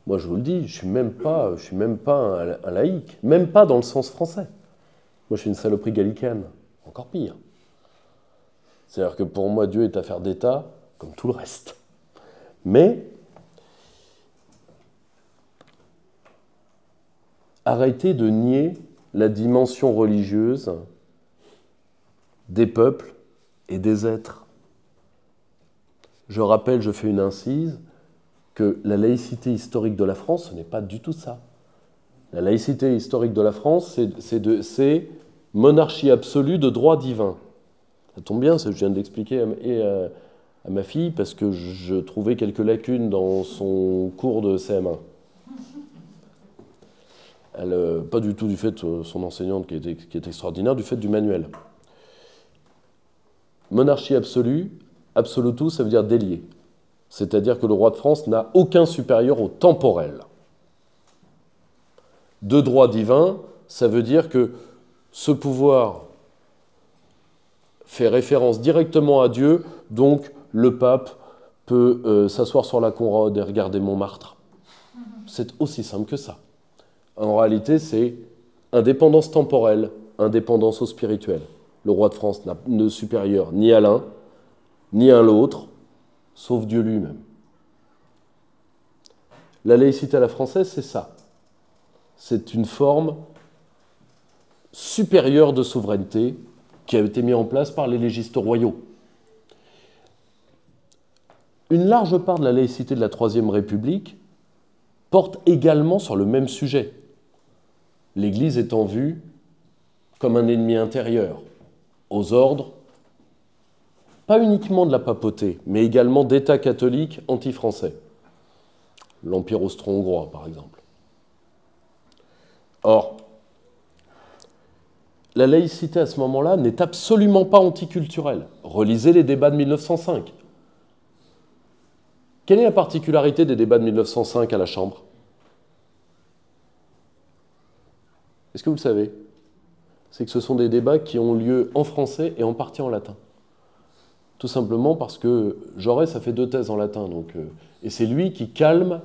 S1: Moi je vous le dis, je suis même pas un laïc, même pas dans le sens français. Moi je suis une saloperie gallicaine, encore pire. C'est-à-dire que pour moi Dieu est affaire d'État, comme tout le reste. Mais arrêtez de nier la dimension religieuse des peuples et des êtres. Je rappelle, je fais une incise, que la laïcité historique de la France, ce n'est pas du tout ça. La laïcité historique de la France, c'est monarchie absolue de droit divin. Ça tombe bien, ça je viens d'expliquer à ma fille, parce que je trouvais quelques lacunes dans son cours de CM1. Pas du tout du fait de son enseignante qui est extraordinaire, du fait du manuel. Monarchie absolue, absolutus, ça veut dire délié. C'est-à-dire que le roi de France n'a aucun supérieur au temporel. De droit divin, ça veut dire que ce pouvoir fait référence directement à Dieu, donc le pape peut s'asseoir sur la Conrode et regarder Montmartre. C'est aussi simple que ça. En réalité, c'est indépendance temporelle, indépendance au spirituel. Le roi de France n'a de supérieur ni à l'un, ni à l'autre, sauf Dieu lui-même. La laïcité à la française, c'est ça. C'est une forme supérieure de souveraineté qui a été mise en place par les légistes royaux. Une large part de la laïcité de la Troisième République porte également sur le même sujet. L'Église étant vue comme un ennemi intérieur, aux ordres, pas uniquement de la papauté, mais également d'États catholiques anti-français. L'Empire austro-hongrois, par exemple. Or, la laïcité à ce moment-là n'est absolument pas anticulturelle. Relisez les débats de 1905. Quelle est la particularité des débats de 1905 à la Chambre? Est-ce que vous le savez? C'est que ce sont des débats qui ont lieu en français et en partie en latin. Tout simplement parce que Jaurès a fait 2 thèses en latin. Et c'est lui qui calme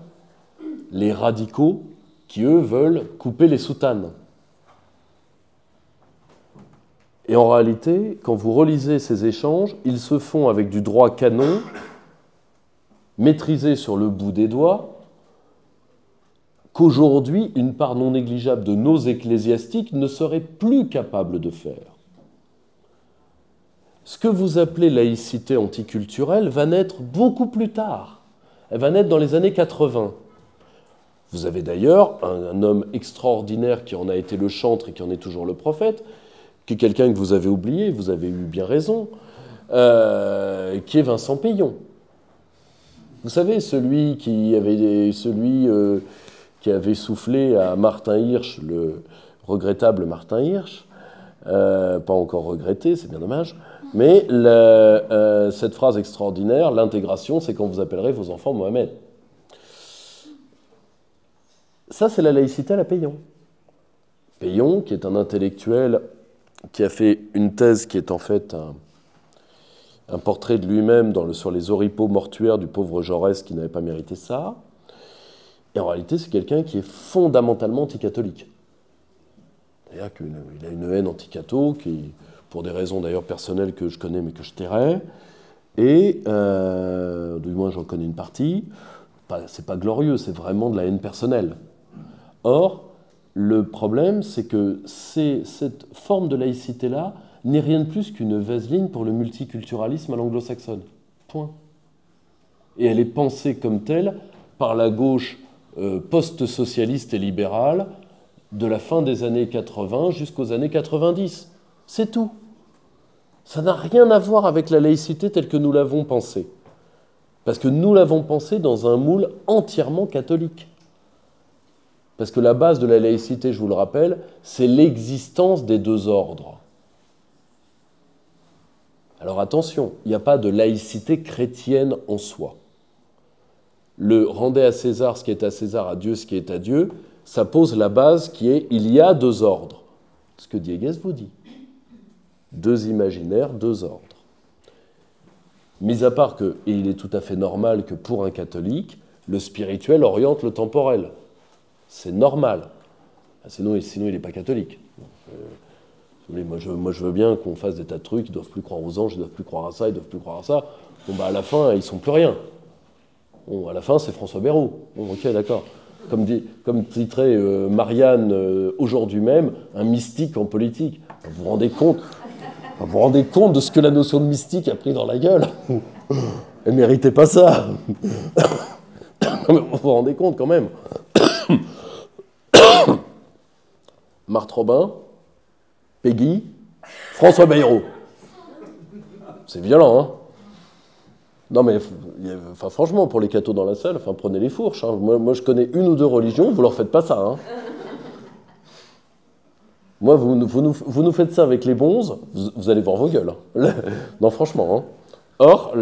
S1: les radicaux qui, eux, veulent couper les soutanes. Et en réalité, quand vous relisez ces échanges, ils se font avec du droit canon, maîtrisé sur le bout des doigts, qu'aujourd'hui, une part non négligeable de nos ecclésiastiques ne serait plus capable de faire. Ce que vous appelez laïcité anticulturelle va naître beaucoup plus tard. Elle va naître dans les années 80. Vous avez d'ailleurs un homme extraordinaire qui en a été le chantre et qui en est toujours le prophète, qui est quelqu'un que vous avez oublié, vous avez eu bien raison, qui est Vincent Peillon. Vous savez, celui qui avait soufflé à Martin Hirsch, le regrettable Martin Hirsch, pas encore regretté, c'est bien dommage, mais cette phrase extraordinaire, l'intégration, c'est quand vous appellerez vos enfants Mohamed. Ça, c'est la laïcité à la Peillon. Peillon, qui est un intellectuel qui a fait une thèse qui est en fait un portrait de lui-même sur les oripeaux mortuaires du pauvre Jaurès qui n'avait pas mérité ça. Et en réalité, c'est quelqu'un qui est fondamentalement anticatholique. C'est-à-dire qu'il a une haine anti-catho, qui, pour des raisons d'ailleurs personnelles que je connais mais que je tairai, et du moins j'en connais une partie. C'est pas glorieux, c'est vraiment de la haine personnelle. Or, le problème, c'est que cette forme de laïcité-là n'est rien de plus qu'une vaseline pour le multiculturalisme à l'anglo-saxonne. Point. Et elle est pensée comme telle par la gauche post-socialiste et libérale de la fin des années 80 jusqu'aux années 90. C'est tout. Ça n'a rien à voir avec la laïcité telle que nous l'avons pensée. Parce que nous l'avons pensée dans un moule entièrement catholique. Parce que la base de la laïcité, je vous le rappelle, c'est l'existence des 2 ordres. Alors attention, il n'y a pas de laïcité chrétienne en soi. Le « rendez à César ce qui est à César, à Dieu ce qui est à Dieu », ça pose la base qui est « il y a 2 ordres ». Ce que Diegues vous dit. 2 imaginaires, 2 ordres. Mis à part que, et il est tout à fait normal que pour un catholique, le spirituel oriente le temporel. C'est normal. Sinon il n'est pas catholique. Moi, je veux bien qu'on fasse des tas de trucs, ils ne doivent plus croire aux anges, ils ne doivent plus croire à ça, ils ne doivent plus croire à ça. Bon, à la fin, ils ne sont plus rien. Bon, à la fin, c'est François Bayrou. Bon, ok, d'accord. Comme titrait Marianne aujourd'hui même, un mystique en politique. Vous vous rendez compte de ce que la notion de mystique a pris dans la gueule? Elle ne méritait pas ça. Vous vous rendez compte quand même? Marthe Robin, Peggy, François Bayrou. C'est violent, hein? Non mais, franchement, pour les cathos dans la salle, prenez les fourches. Hein. Moi, je connais 1 ou 2 religions, vous leur faites pas ça. Hein. Moi, vous nous faites ça avec les bonzes, vous allez voir vos gueules. Hein. Non, franchement. Hein. Or,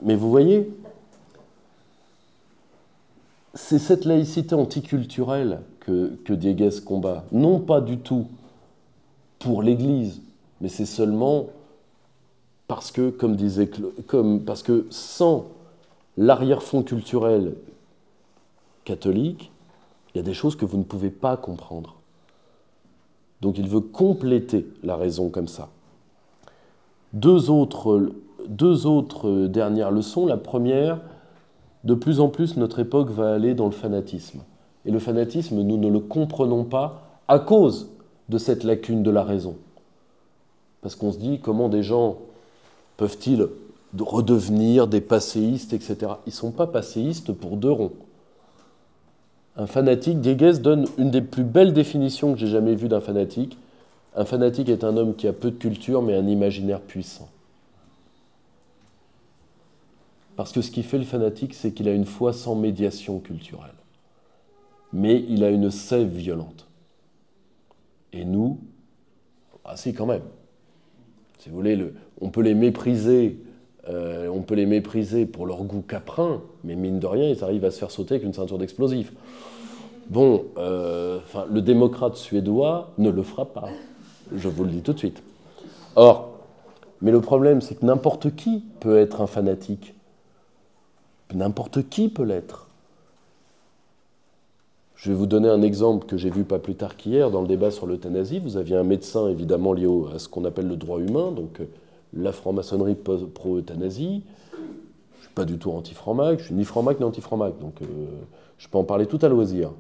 S1: mais vous voyez, c'est cette laïcité anticulturelle que Diegues combat. Non pas du tout pour l'Église, mais c'est seulement parce que, parce que sans l'arrière-fond culturel catholique, il y a des choses que vous ne pouvez pas comprendre. Donc il veut compléter la raison comme ça. 2 autres dernières leçons. La première, de plus en plus, notre époque va aller dans le fanatisme. Et le fanatisme, nous ne le comprenons pas à cause de cette lacune de la raison. Parce qu'on se dit, comment des gens peuvent-ils redevenir des passéistes, etc. Ils ne sont pas passéistes pour 2 ronds. Un fanatique, Dieguez donne une des plus belles définitions que j'ai jamais vues d'un fanatique. Un fanatique est un homme qui a peu de culture, mais un imaginaire puissant. Parce que ce qui fait le fanatique, c'est qu'il a une foi sans médiation culturelle. Mais il a une sève violente. Et nous, ah si quand même. Si vous voulez, on peut les mépriser pour leur goût caprin, mais mine de rien, ils arrivent à se faire sauter avec une ceinture d'explosifs. Bon, le démocrate suédois ne le fera pas. Je vous le dis tout de suite. Or, mais le problème, c'est que n'importe qui peut être un fanatique. N'importe qui peut l'être. Je vais vous donner un exemple que j'ai vu pas plus tard qu'hier dans le débat sur l'euthanasie. Vous aviez un médecin évidemment lié à ce qu'on appelle le droit humain, donc la franc-maçonnerie pro-euthanasie. Je ne suis pas du tout anti-franc-mac, je suis ni franc-mac ni anti-franc-mac, donc je peux en parler tout à loisir.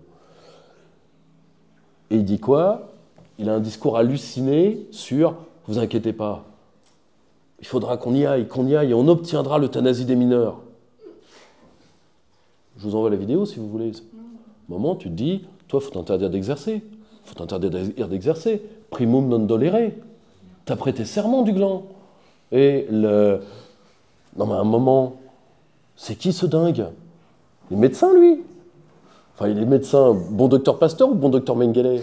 S1: Et il dit quoi? Il a un discours halluciné sur « vous inquiétez pas, il faudra qu'on y aille, et on obtiendra l'euthanasie des mineurs ». Je vous envoie la vidéo si vous voulez. Au moment, tu te dis, toi, il faut t'interdire d'exercer. Il faut t'interdire d'exercer. Primum non dolere. T'as prêté serment du gland. Et non, mais à un moment, c'est qui ce dingue? Il est médecin, lui. Enfin, il est médecin, bon docteur Pasteur ou bon docteur Mengele?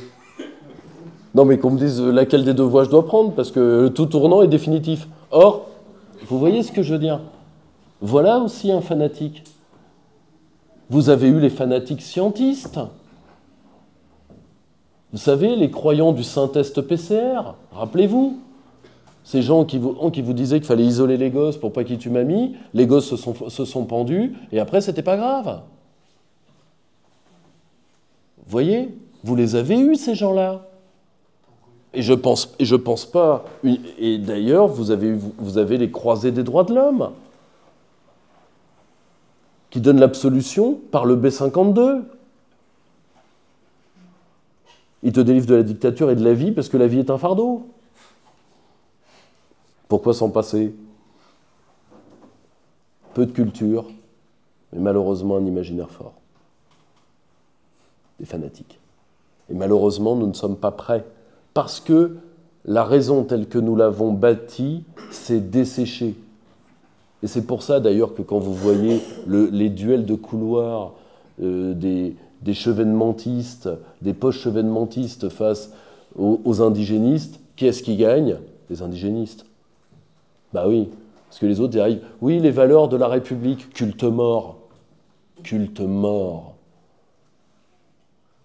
S1: Non, mais qu'on me dise laquelle des deux voies je dois prendre, parce que le tout tournant est définitif. Or, vous voyez ce que je veux dire? Voilà aussi un fanatique. Vous avez eu les fanatiques scientistes. Vous savez, les croyants du Saint-Test PCR, rappelez-vous. Ces gens qui vous disaient qu'il fallait isoler les gosses pour pas qu'ils tuent mamie, les gosses se sont pendus, et après, c'était pas grave. Vous voyez, vous les avez eus, ces gens-là. Et je pense pas... Et d'ailleurs, vous avez les croisés des droits de l'homme, qui donnent l'absolution par le B52. Ils te délivrent de la dictature et de la vie parce que la vie est un fardeau. Pourquoi s'en passer? Peu de culture, mais malheureusement un imaginaire fort. Des fanatiques. Et malheureusement, nous ne sommes pas prêts. Parce que la raison telle que nous l'avons bâtie, c'est desséché. Et c'est pour ça d'ailleurs que quand vous voyez les duels de couloir des chevènementistes, des post-chevènementistes face aux indigénistes, qui est-ce qui gagne? Les indigénistes. Bah oui, parce que les autres arrivent. Oui, les valeurs de la République, culte mort. Culte mort.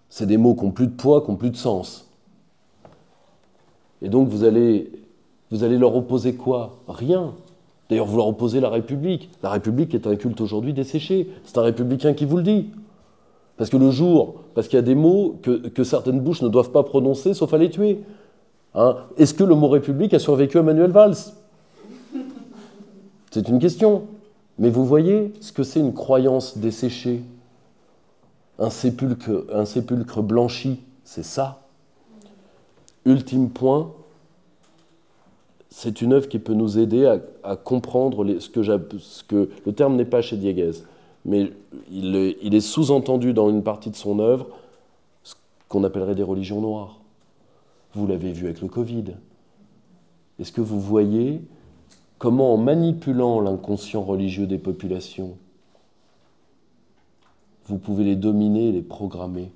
S1: C'est des mots qui n'ont plus de poids, qui n'ont plus de sens. Et donc vous allez leur opposer quoi? Rien. D'ailleurs, vous leur opposez la République. La République est un culte aujourd'hui desséché. C'est un républicain qui vous le dit. Parce qu'il y a des mots que certaines bouches ne doivent pas prononcer, sauf à les tuer. Hein? Est-ce que le mot République a survécu à Manuel Valls? C'est une question. Mais vous voyez ce que c'est une croyance desséchée. Un sépulcre blanchi, c'est ça. Ultime point, c'est une œuvre qui peut nous aider à comprendre ce que le terme n'est pas chez Dieguez, mais il est sous-entendu dans une partie de son œuvre, ce qu'on appellerait des religions noires. Vous l'avez vu avec le Covid. Est-ce que vous voyez comment, en manipulant l'inconscient religieux des populations, vous pouvez les dominer et les programmer?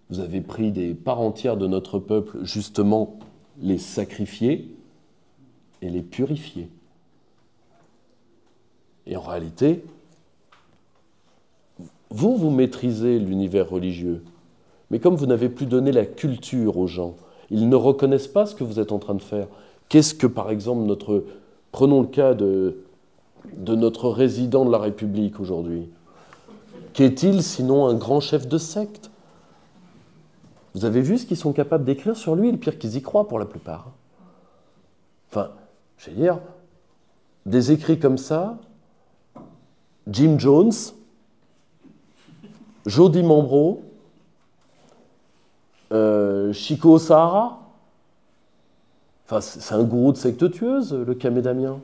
S1: Vous avez pris des parts entières de notre peuple, justement, les sacrifier et les purifier. Et en réalité, vous maîtrisez l'univers religieux, mais comme vous n'avez plus donné la culture aux gens, ils ne reconnaissent pas ce que vous êtes en train de faire. Qu'est-ce que, par exemple, prenons le cas de notre résident de la République aujourd'hui. Qu'est-il sinon un grand chef de secte? Vous avez vu ce qu'ils sont capables d'écrire sur lui? Le pire qu'ils y croient pour la plupart. Enfin, je veux dire, des écrits comme ça, Jim Jones, Jody Mambro, Chico Sahara. Enfin, c'est un gourou de secte tueuse, le Camé Damien.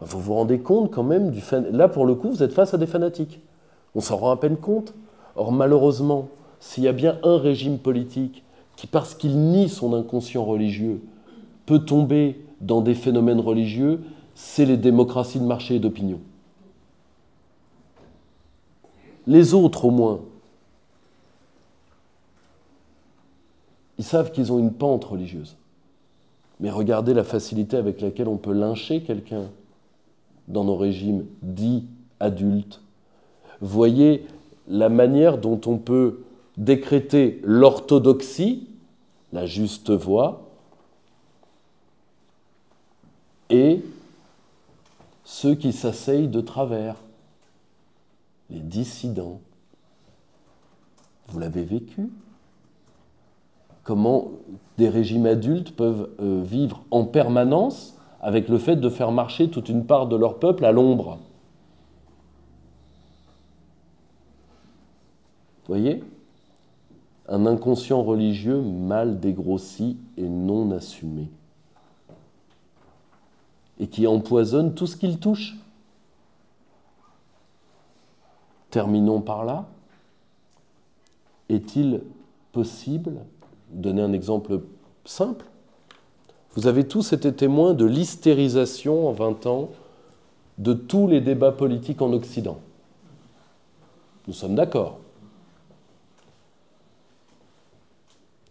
S1: Vous vous rendez compte quand même du fan... Là, pour le coup, vous êtes face à des fanatiques. On s'en rend à peine compte. Or, malheureusement, s'il y a bien un régime politique qui, parce qu'il nie son inconscient religieux, peut tomber dans des phénomènes religieux, c'est les démocraties de marché et d'opinion. Les autres, au moins, ils savent qu'ils ont une pente religieuse. Mais regardez la facilité avec laquelle on peut lyncher quelqu'un dans nos régimes dits adultes. Voyez la manière dont on peut décréter l'orthodoxie, la juste voie, et ceux qui s'asseyent de travers, les dissidents. Vous l'avez vécu ? Comment des régimes adultes peuvent vivre en permanence avec le fait de faire marcher toute une part de leur peuple à l'ombre. Vous voyez ? Un inconscient religieux mal dégrossi et non assumé. Et qui empoisonne tout ce qu'il touche. Terminons par là. Est-il possible, donner un exemple simple, vous avez tous été témoins de l'hystérisation en 20 ans de tous les débats politiques en Occident. Nous sommes d'accord.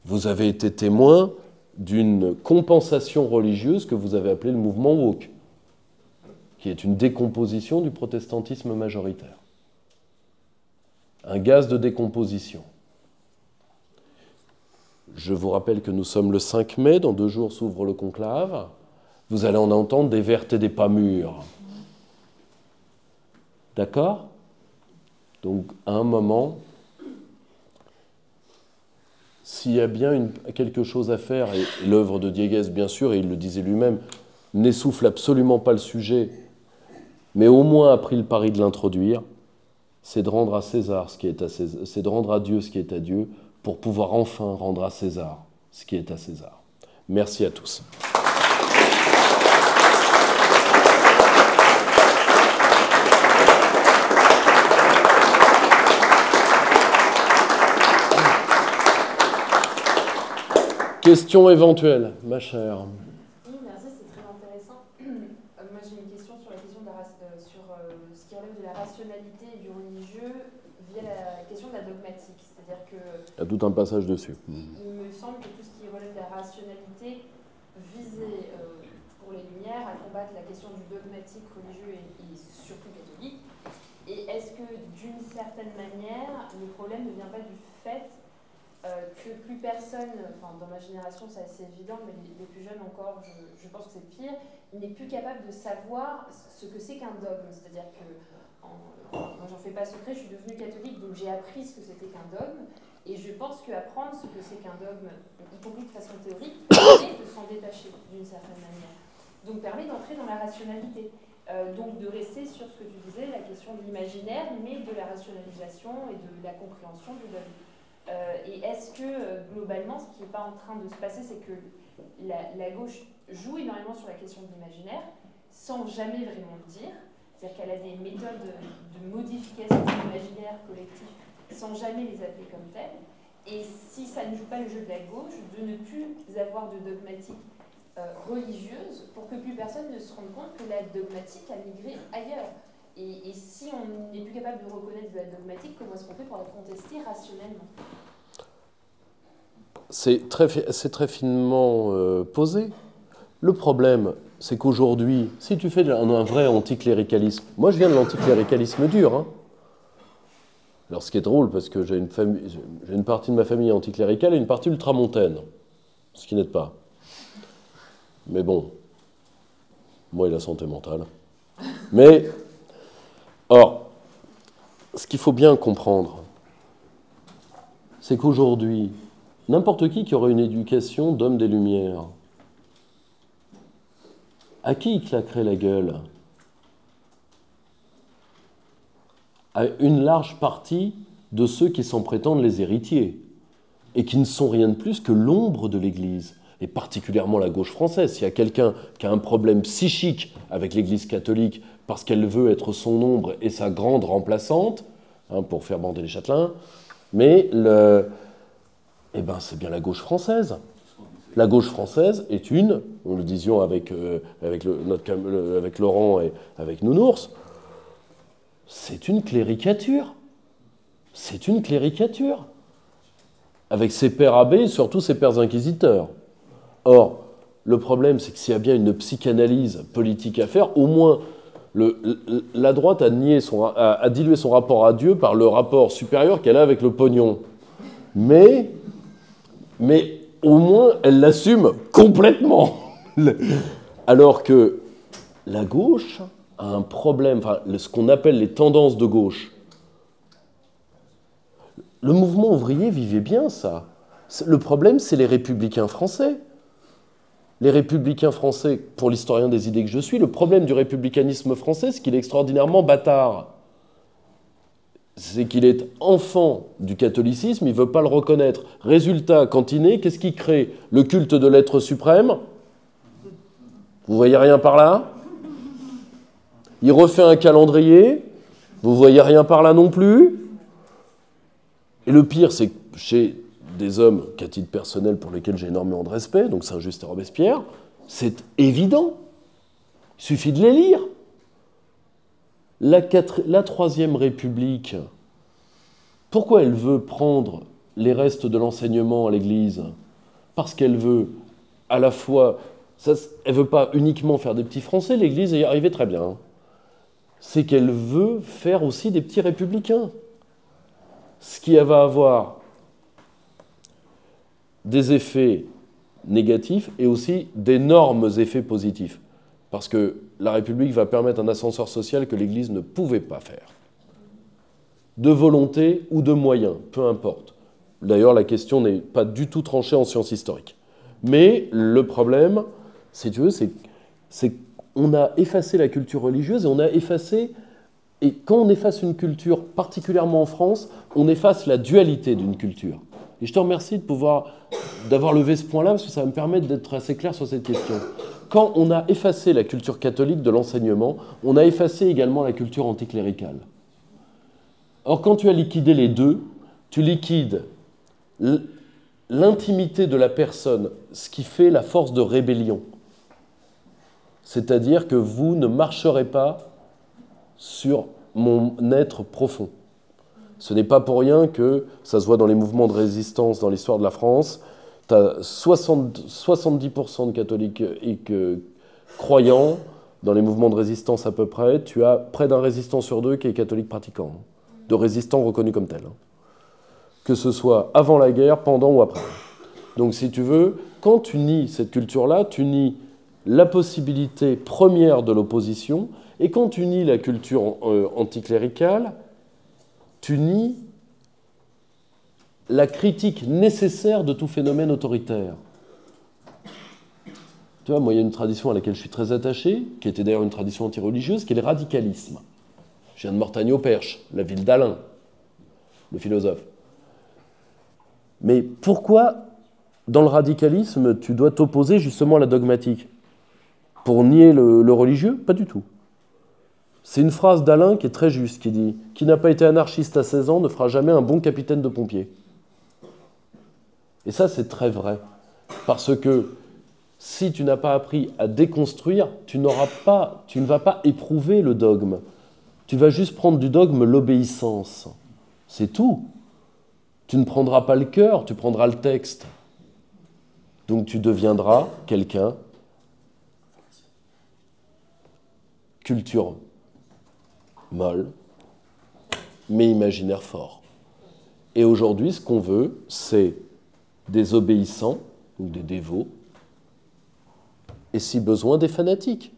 S1: Vous avez été témoins d'une compensation religieuse que vous avez appelée le mouvement woke, qui est une décomposition du protestantisme majoritaire. Un gaz de décomposition. Je vous rappelle que nous sommes le 5 mai, dans 2 jours s'ouvre le conclave. Vous allez en entendre des vertes et des pas mûres. D'accord ? Donc, à un moment, s'il y a bien quelque chose à faire, et l'œuvre de Dieguez, bien sûr, et il le disait lui-même, n'essouffle absolument pas le sujet, mais au moins a pris le pari de l'introduire, c'est de rendre à César ce qui est à César, c'est de rendre à Dieu ce qui est à Dieu, pour pouvoir enfin rendre à César ce qui est à César. Merci à tous. Questions éventuelles, ma chère.
S2: Oui, merci, c'est très intéressant. Moi, j'ai une question sur la question sur ce qui relève de la rationalité et du religieux via la question de la dogmatique. C'est-à-dire que...
S1: Il y a tout un passage dessus.
S2: Il me semble que tout ce qui relève de la rationalité visait, pour les Lumières, à combattre la question du dogmatique religieux et surtout catholique. Et est-ce que, d'une certaine manière, le problème ne vient pas du fait que plus personne, enfin dans ma génération c'est assez évident, mais les plus jeunes encore, je pense que c'est pire, n'est plus capable de savoir ce que c'est qu'un dogme. C'est-à-dire que, moi j'en fais pas secret, je suis devenue catholique, donc j'ai appris ce que c'était qu'un dogme, et je pense qu'apprendre ce que c'est qu'un dogme, y compris de façon théorique, permet de s'en détacher d'une certaine manière. Donc permet d'entrer dans la rationalité. Donc de rester sur ce que tu disais, la question de l'imaginaire, mais de la rationalisation et de la compréhension du dogme. Et est-ce que, globalement, ce qui n'est pas en train de se passer, c'est que la gauche joue énormément sur la question de l'imaginaire, sans jamais vraiment le dire. C'est-à-dire qu'elle a des méthodes de modification de l'imaginaire collectif, sans jamais les appeler comme telles. Et si ça ne joue pas le jeu de la gauche, de ne plus avoir de dogmatique religieuse, pour que plus personne ne se rende compte que la dogmatique a migré ailleurs. Et si on n'est plus capable de reconnaître de la dogmatique, comment est-ce qu'on fait pour la contester rationnellement ?
S1: C'est très finement posé. Le problème, c'est qu'aujourd'hui, si tu fais un vrai anticléricalisme, moi je viens de l'anticléricalisme dur. Hein. Alors ce qui est drôle, parce que j'ai une partie de ma famille anticléricale et une partie ultramontaine, ce qui n'aide pas. Mais bon, moi et la santé mentale. Mais... Or, ce qu'il faut bien comprendre, c'est qu'aujourd'hui, n'importe qui aurait une éducation d'homme des Lumières, à qui il claquerait la gueule ? À une large partie de ceux qui s'en prétendent les héritiers, et qui ne sont rien de plus que l'ombre de l'Église, et particulièrement la gauche française. S'il y a quelqu'un qui a un problème psychique avec l'Église catholique, parce qu'elle veut être son ombre et sa grande remplaçante, hein, pour faire bander les châtelains, mais c'est bien la gauche française. La gauche française est nous le disions avec Laurent et avec Nounours, c'est une cléricature. C'est une cléricature. Avec ses pères abbés et surtout ses pères inquisiteurs. Or, le problème, c'est que s'il y a bien une psychanalyse politique à faire, au moins la droite a dilué son rapport à Dieu par le rapport supérieur qu'elle a avec le pognon. Mais au moins, elle l'assume complètement. Alors que la gauche a un problème, enfin, ce qu'on appelle les tendances de gauche. Le mouvement ouvrier vivait bien ça. Le problème, c'est les républicains français. Les républicains français, pour l'historien des idées que je suis, le problème du républicanisme français, c'est qu'il est extraordinairement bâtard. C'est qu'il est enfant du catholicisme, il ne veut pas le reconnaître. Résultat, quand il naît, qu'est-ce qu'il crée? Le culte de l'être suprême. Vous voyez rien par là? Il refait un calendrier. Vous voyez rien par là non plus? Et le pire, c'est que chez des hommes qu'à titre personnel pour lesquels j'ai énormément de respect, donc Saint-Just et Robespierre, c'est évident. Il suffit de les lire. La Troisième République, pourquoi elle veut prendre les restes de l'enseignement à l'Église? Parce qu'elle veut à la fois... elle ne veut pas uniquement faire des petits Français, l'Église y arrivait très bien. Hein. C'est qu'elle veut faire aussi des petits républicains. Ce qui va avoir des effets négatifs et aussi d'énormes effets positifs. Parce que la République va permettre un ascenseur social que l'Église ne pouvait pas faire. De volonté ou de moyens, peu importe. D'ailleurs, la question n'est pas du tout tranchée en sciences historiques. Mais le problème, si tu veux, c'est qu'on a effacé la culture religieuse et on a effacé... Et quand on efface une culture, particulièrement en France, on efface la dualité d'une culture. Et je te remercie d'avoir levé ce point-là, parce que ça va me permettre d'être assez clair sur cette question. Quand on a effacé la culture catholique de l'enseignement, on a effacé également la culture anticléricale. Or, quand tu as liquidé les deux, tu liquides l'intimité de la personne, ce qui fait la force de rébellion. C'est-à-dire que vous ne marcherez pas sur mon être profond. Ce n'est pas pour rien que, ça se voit dans les mouvements de résistance dans l'histoire de la France, tu as 70% de catholiques croyants, dans les mouvements de résistance à peu près, tu as près d'un résistant sur deux qui est catholique pratiquant, de résistants reconnus comme tels. Que ce soit avant la guerre, pendant ou après. Donc si tu veux, quand tu nies cette culture-là, tu nies la possibilité première de l'opposition, et quand tu nies la culture anticléricale, tu nies la critique nécessaire de tout phénomène autoritaire. Tu vois, moi, il y a une tradition à laquelle je suis très attaché, qui était d'ailleurs une tradition antireligieuse, qui est le radicalisme. Je viens de Mortagne-au-Perche, la ville d'Alain, le philosophe. Mais pourquoi, dans le radicalisme, tu dois t'opposer justement à la dogmatique? Pour nier le religieux? Pas du tout. C'est une phrase d'Alain qui est très juste, qui dit « Qui n'a pas été anarchiste à 16 ans ne fera jamais un bon capitaine de pompiers. » Et ça, c'est très vrai. Parce que si tu n'as pas appris à déconstruire, tu ne vas pas éprouver le dogme. Tu vas juste prendre du dogme l'obéissance. C'est tout. Tu ne prendras pas le cœur, tu prendras le texte. Donc tu deviendras quelqu'un culture molle, mais imaginaire fort. Et aujourd'hui, ce qu'on veut, c'est des obéissants, ou des dévots, et si besoin, des fanatiques.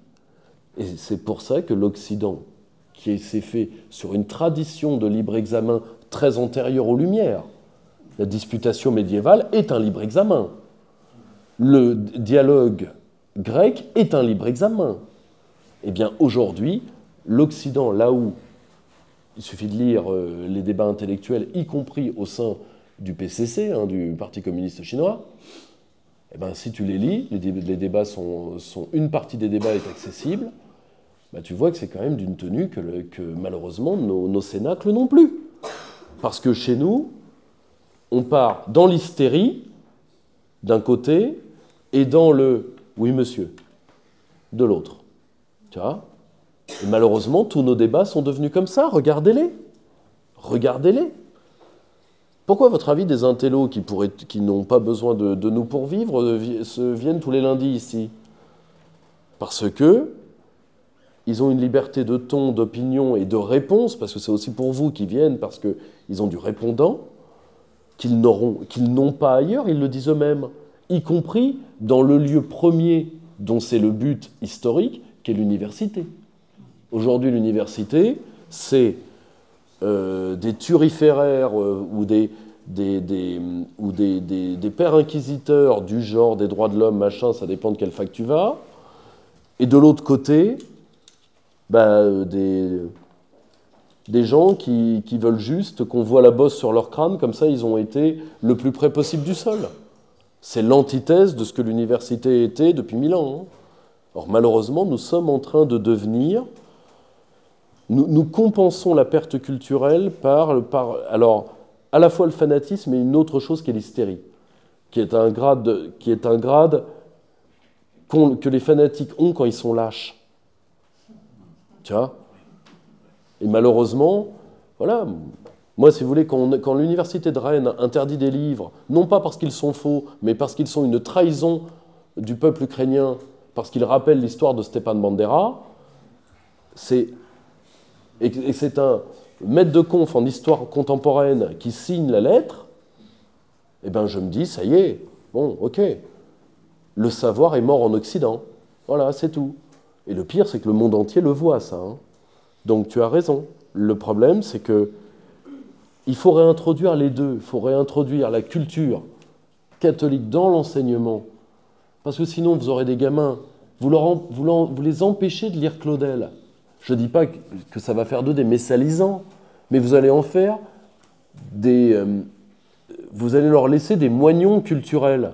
S1: Et c'est pour ça que l'Occident, qui s'est fait sur une tradition de libre examen très antérieure aux Lumières, la disputation médiévale est un libre examen. Le dialogue grec est un libre examen. Eh bien, aujourd'hui, l'Occident, là où il suffit de lire les débats intellectuels, y compris au sein du PCC, du Parti communiste chinois, eh bien, si tu les lis, les débats une partie des débats est accessible, bah, tu vois que c'est quand même d'une tenue que malheureusement nos cénacles n'ont plus. Parce que chez nous, on part dans l'hystérie, d'un côté, et dans le « oui, monsieur », de l'autre. Tu vois ? Et malheureusement, tous nos débats sont devenus comme ça. Regardez-les. Regardez-les. Pourquoi, à votre avis, des intellos qui n'ont pas besoin de nous pour vivre viennent tous les lundis ici ? Parce que ils ont une liberté de ton, d'opinion et de réponse, parce que c'est aussi pour vous qu'ils viennent, parce qu'ils ont du répondant, qu'ils n'ont pas ailleurs, ils le disent eux-mêmes, y compris dans le lieu premier dont c'est le but historique, qui est l'université. Aujourd'hui, l'université, c'est des turiféraires ou des pères inquisiteurs du genre des droits de l'homme, machin, ça dépend de quelle fac tu vas. Et de l'autre côté, des gens qui veulent juste qu'on voit la bosse sur leur crâne, comme ça ils ont été le plus près possible du sol. C'est l'antithèse de ce que l'université était depuis 1000 ans. Or malheureusement, nous sommes en train de devenir... Nous compensons la perte culturelle par alors, à la fois le fanatisme et une autre chose qui est l'hystérie, qui est un grade que les fanatiques ont quand ils sont lâches. Tu vois ? Et malheureusement, voilà, moi, si vous voulez, quand l'université de Rennes interdit des livres, non pas parce qu'ils sont faux, mais parce qu'ils sont une trahison du peuple ukrainien, parce qu'ils rappellent l'histoire de Stepan Bandera, c'est un maître de conf en histoire contemporaine qui signe la lettre, eh bien, je me dis, ça y est, bon, ok, le savoir est mort en Occident. Voilà, c'est tout. Et le pire, c'est que le monde entier le voit, ça. Hein. Donc, tu as raison. Le problème, c'est que il faut réintroduire les deux. Il faut réintroduire la culture catholique dans l'enseignement. Parce que sinon, vous aurez des gamins, vous les empêchez de lire Claudel. Je ne dis pas que ça va faire d'eux des messalisants, mais vous allez en faire vous allez leur laisser des moignons culturels.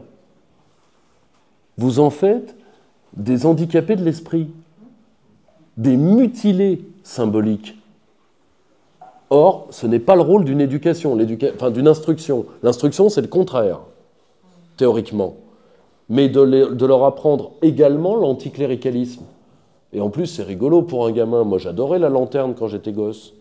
S1: Vous en faites des handicapés de l'esprit, des mutilés symboliques. Or, ce n'est pas le rôle d'une éducation, d'une instruction. L'instruction, c'est le contraire, théoriquement. Mais de leur apprendre également l'anticléricalisme. Et en plus, c'est rigolo pour un gamin. Moi, j'adorais la lanterne quand j'étais gosse.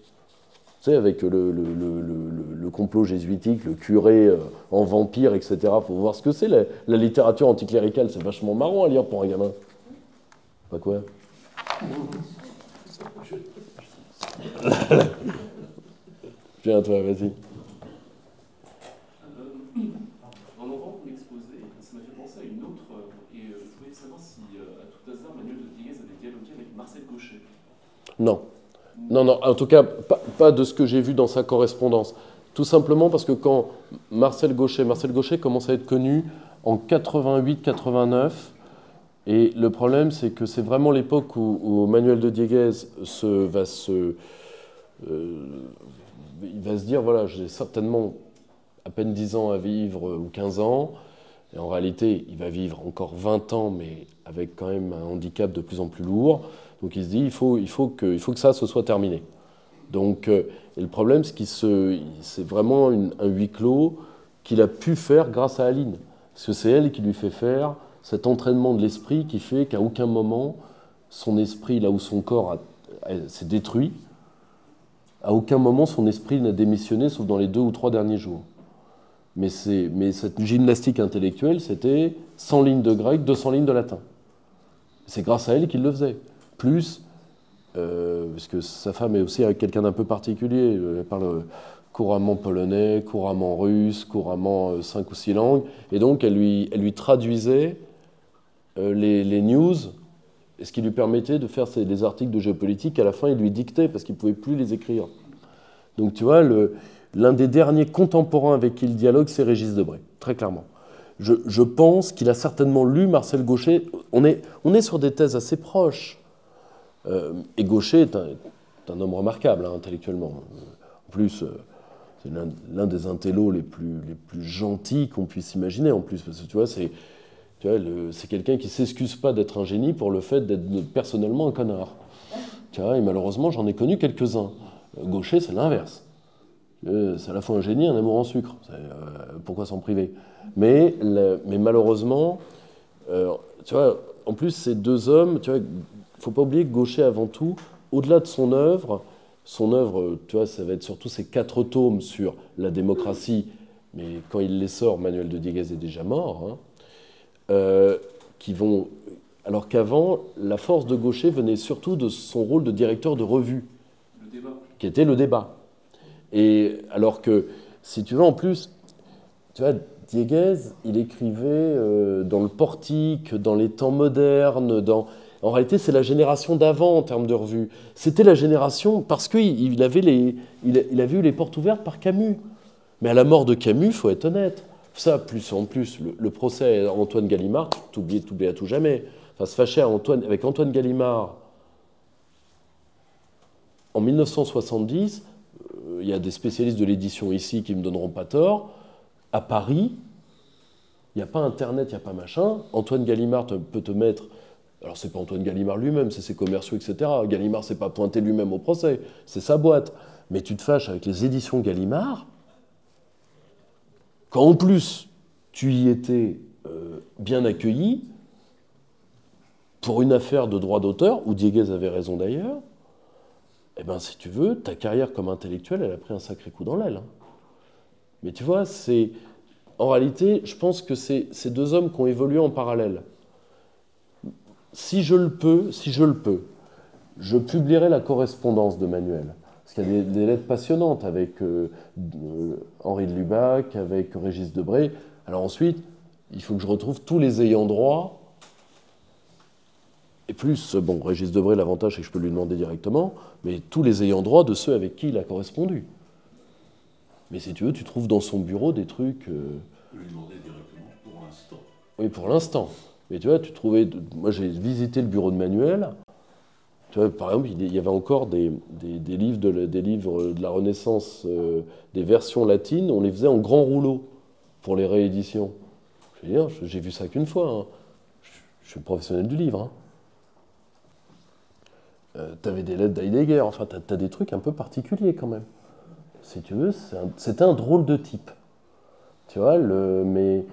S1: Tu sais, avec le complot jésuitique, le curé en vampire, etc. Faut voir ce que c'est. La littérature anticléricale, c'est vachement marrant à lire pour un gamin. Pas quoi ? Viens, toi, vas-y.
S3: En novembre, pour l'exposé, ça m'a fait penser à une autre, et je voulais savoir si, à tout hasard, Manuel de Dieguez avait dialogué avec Marcel Gauchet.
S1: Non. Non, en tout cas, pas de ce que j'ai vu dans sa correspondance. Tout simplement parce que quand Marcel Gauchet commence à être connu en 88-89, et le problème, c'est que c'est vraiment l'époque où Manuel de Dieguez il va se dire, voilà, j'ai certainement à peine 10 ans à vivre, ou 15 ans, et en réalité, il va vivre encore 20 ans, mais avec quand même un handicap de plus en plus lourd. Donc il se dit, il faut que ça se soit terminé. Donc, et le problème, c'est c'est vraiment un huis clos qu'il a pu faire grâce à Aline. Parce que c'est elle qui lui fait faire cet entraînement de l'esprit qui fait qu'à aucun moment, son esprit, là où son corps s'est détruit, à aucun moment son esprit n'a démissionné, sauf dans les 2 ou 3 derniers jours. Mais cette gymnastique intellectuelle, c'était 100 lignes de grec, 200 lignes de latin. C'est grâce à elle qu'il le faisait. Plus, parce que sa femme est aussi quelqu'un d'un peu particulier. Elle parle couramment polonais, couramment russe, couramment 5 ou 6 langues. Et donc, elle lui traduisait les news, ce qui lui permettait de faire des articles de géopolitique. À la fin, il lui dictait parce qu'il ne pouvait plus les écrire. Donc, tu vois, l'un des derniers contemporains avec qui il dialogue, c'est Régis Debray, très clairement. Je pense qu'il a certainement lu Marcel Gauchet. On est sur des thèses assez proches. Et Gauchet est un homme remarquable, hein, intellectuellement. En plus, c'est l'un des intellos les plus gentils qu'on puisse imaginer, en plus. Parce que tu vois, c'est quelqu'un qui ne s'excuse pas d'être un génie pour le fait d'être personnellement un connard. Tu vois, et malheureusement, j'en ai connu quelques-uns. Gauchet, c'est l'inverse. C'est à la fois un génie et un amour en sucre. Pourquoi s'en priver? Mais malheureusement, tu vois, en plus, ces deux hommes, tu vois, il ne faut pas oublier que Gaucher, avant tout, au-delà de son œuvre, tu vois, ça va être surtout ces 4 tomes sur la démocratie, mais quand il les sort, Manuel de Dieguez est déjà mort, hein, qui vont... Alors qu'avant, la force de Gaucher venait surtout de son rôle de directeur de revue, qui était le débat. Et alors que, si tu veux, en plus, tu vois, Dieguez, il écrivait dans le Portique, dans les temps modernes, En réalité, c'est la génération d'avant en termes de revue. C'était la génération parce qu'il avait eu les portes ouvertes par Camus. Mais à la mort de Camus, il faut être honnête. Ça, en plus, le procès à Antoine Gallimard, t'oublies à tout jamais. Enfin, se fâcher avec Antoine Gallimard en 1970, il y a des spécialistes de l'édition ici qui ne me donneront pas tort. À Paris, il n'y a pas Internet, il n'y a pas machin. Antoine Gallimard peut te mettre... Alors, c'est pas Antoine Gallimard lui-même, c'est ses commerciaux, etc. Gallimard s'est pas pointé lui-même au procès, c'est sa boîte. Mais tu te fâches avec les éditions Gallimard, quand en plus tu y étais bien accueilli pour une affaire de droit d'auteur, où Dieguez avait raison d'ailleurs, eh bien, si tu veux, ta carrière comme intellectuel, elle a pris un sacré coup dans l'aile. Hein. Mais tu vois, en réalité, je pense que c'est ces deux hommes qui ont évolué en parallèle. Si je le peux, je publierai la correspondance de Manuel. Parce qu'il y a des lettres passionnantes avec Henri de Lubac, avec Régis Debray. Alors ensuite, il faut que je retrouve tous les ayants droit. Et plus, bon, Régis Debray, l'avantage, c'est que je peux lui demander directement, mais tous les ayants droit de ceux avec qui il a correspondu. Mais si tu veux, tu trouves dans son bureau des trucs...
S4: Je peux lui demander directement pour l'instant.
S1: Oui, pour l'instant. Mais tu vois, moi, j'ai visité le bureau de Manuel. Tu vois, par exemple, il y avait encore des livres de la Renaissance, des versions latines. On les faisait en grand rouleau pour les rééditions. Je veux dire, j'ai vu ça qu'une fois. Hein. Je suis professionnel du livre. Hein. Tu avais des lettres d'Heidegger. Enfin, tu as des trucs un peu particuliers quand même. Si tu veux, c'était un drôle de type. Tu vois, mais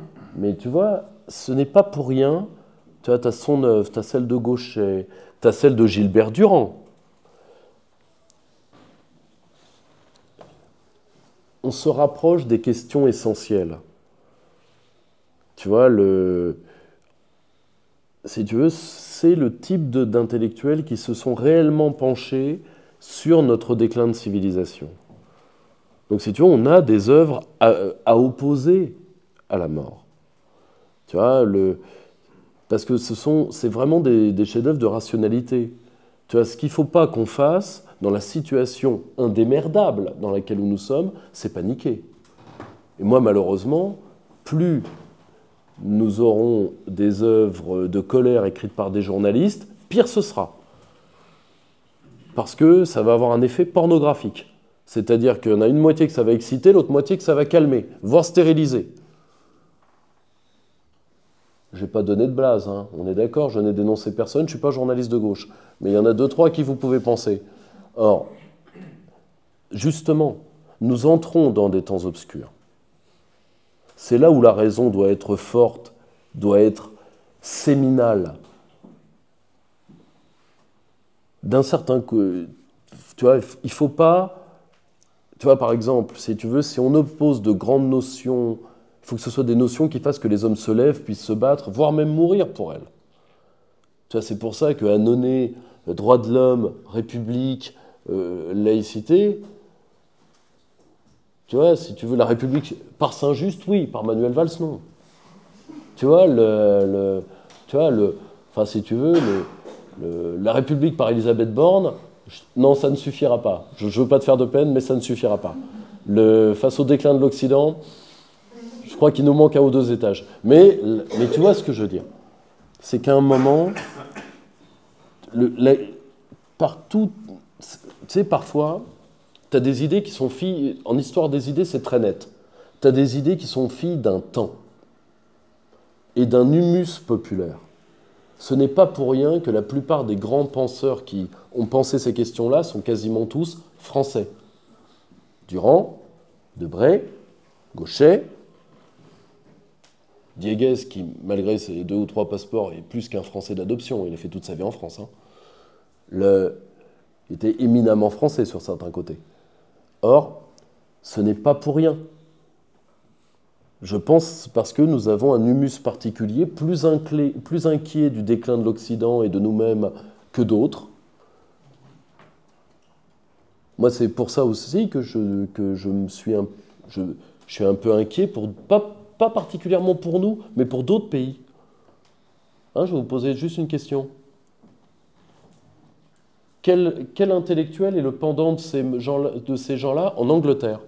S1: tu vois... Ce n'est pas pour rien, tu vois, tu as son œuvre, tu as celle de Gaucher, tu as celle de Gilbert Durand. On se rapproche des questions essentielles. Tu vois, si tu veux, c'est le type d'intellectuels qui se sont réellement penchés sur notre déclin de civilisation. Donc, si tu veux, on a des œuvres à opposer à la mort. Tu vois, parce que c'est vraiment des chefs-d'œuvre de rationalité. Tu vois, ce qu'il ne faut pas qu'on fasse dans la situation indémerdable dans laquelle nous sommes, c'est paniquer. Et moi, malheureusement, plus nous aurons des œuvres de colère écrites par des journalistes, pire ce sera. Parce que ça va avoir un effet pornographique. C'est-à-dire qu'il y en a une moitié que ça va exciter, l'autre moitié que ça va calmer, voire stériliser. Je n'ai pas donné de blase, hein. On est d'accord, je n'ai dénoncé personne, je ne suis pas journaliste de gauche. Mais il y en a 2-3 à qui vous pouvez penser. Or, justement, nous entrons dans des temps obscurs. C'est là où la raison doit être forte, doit être séminale. D'un certain coup, tu vois, il ne faut pas... Tu vois, par exemple, si tu veux, si on oppose de grandes notions... Il faut que ce soit des notions qui fassent que les hommes se lèvent, puissent se battre, voire même mourir pour elles. Tu vois, c'est pour ça que Annonay, droit de l'homme, république, laïcité, tu vois, si tu veux, la République par Saint-Just, oui, par Manuel Valls, non. Tu vois, enfin, si tu veux, la République par Elisabeth Borne, non, ça ne suffira pas. Je ne veux pas te faire de peine, mais ça ne suffira pas. Face au déclin de l'Occident, je crois qu'il nous manque 1 ou 2 étages. Mais tu vois ce que je veux dire. C'est qu'à un moment, partout, tu sais, parfois, tu as des idées qui sont filles... En histoire des idées, c'est très net. Tu as des idées qui sont filles d'un temps et d'un humus populaire. Ce n'est pas pour rien que la plupart des grands penseurs qui ont pensé ces questions-là sont quasiment tous français. Durand, Debré, Gauchet, Dieguez, qui, malgré ses 2 ou 3 passeports, est plus qu'un Français d'adoption. Il a fait toute sa vie en France. Il était éminemment français sur certains côtés. Or, ce n'est pas pour rien. Je pense parce que nous avons un humus particulier, plus inquiet du déclin de l'Occident et de nous-mêmes que d'autres. Moi, c'est pour ça aussi que je suis un peu inquiet, pas particulièrement pour nous, mais pour d'autres pays. Je vais vous poser juste une question. Quel intellectuel est le pendant de ces gens-là en Angleterre?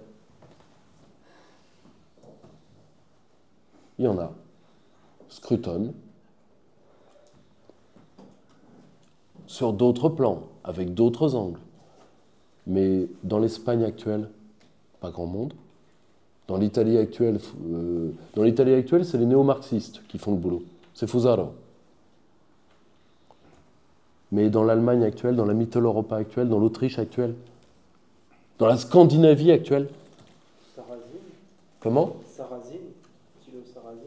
S1: Il y en a. Scruton. Sur d'autres plans, avec d'autres angles. Mais dans l'Espagne actuelle, pas grand monde. Dans l'Italie actuelle, c'est les néo-marxistes qui font le boulot. C'est Fusaro. Mais dans l'Allemagne actuelle, dans la Mitteleurope actuelle, dans l'Autriche actuelle, dans la Scandinavie actuelle.
S5: Sarrazin.
S1: Comment?
S5: Sarrazin. Thilo Sarrazin.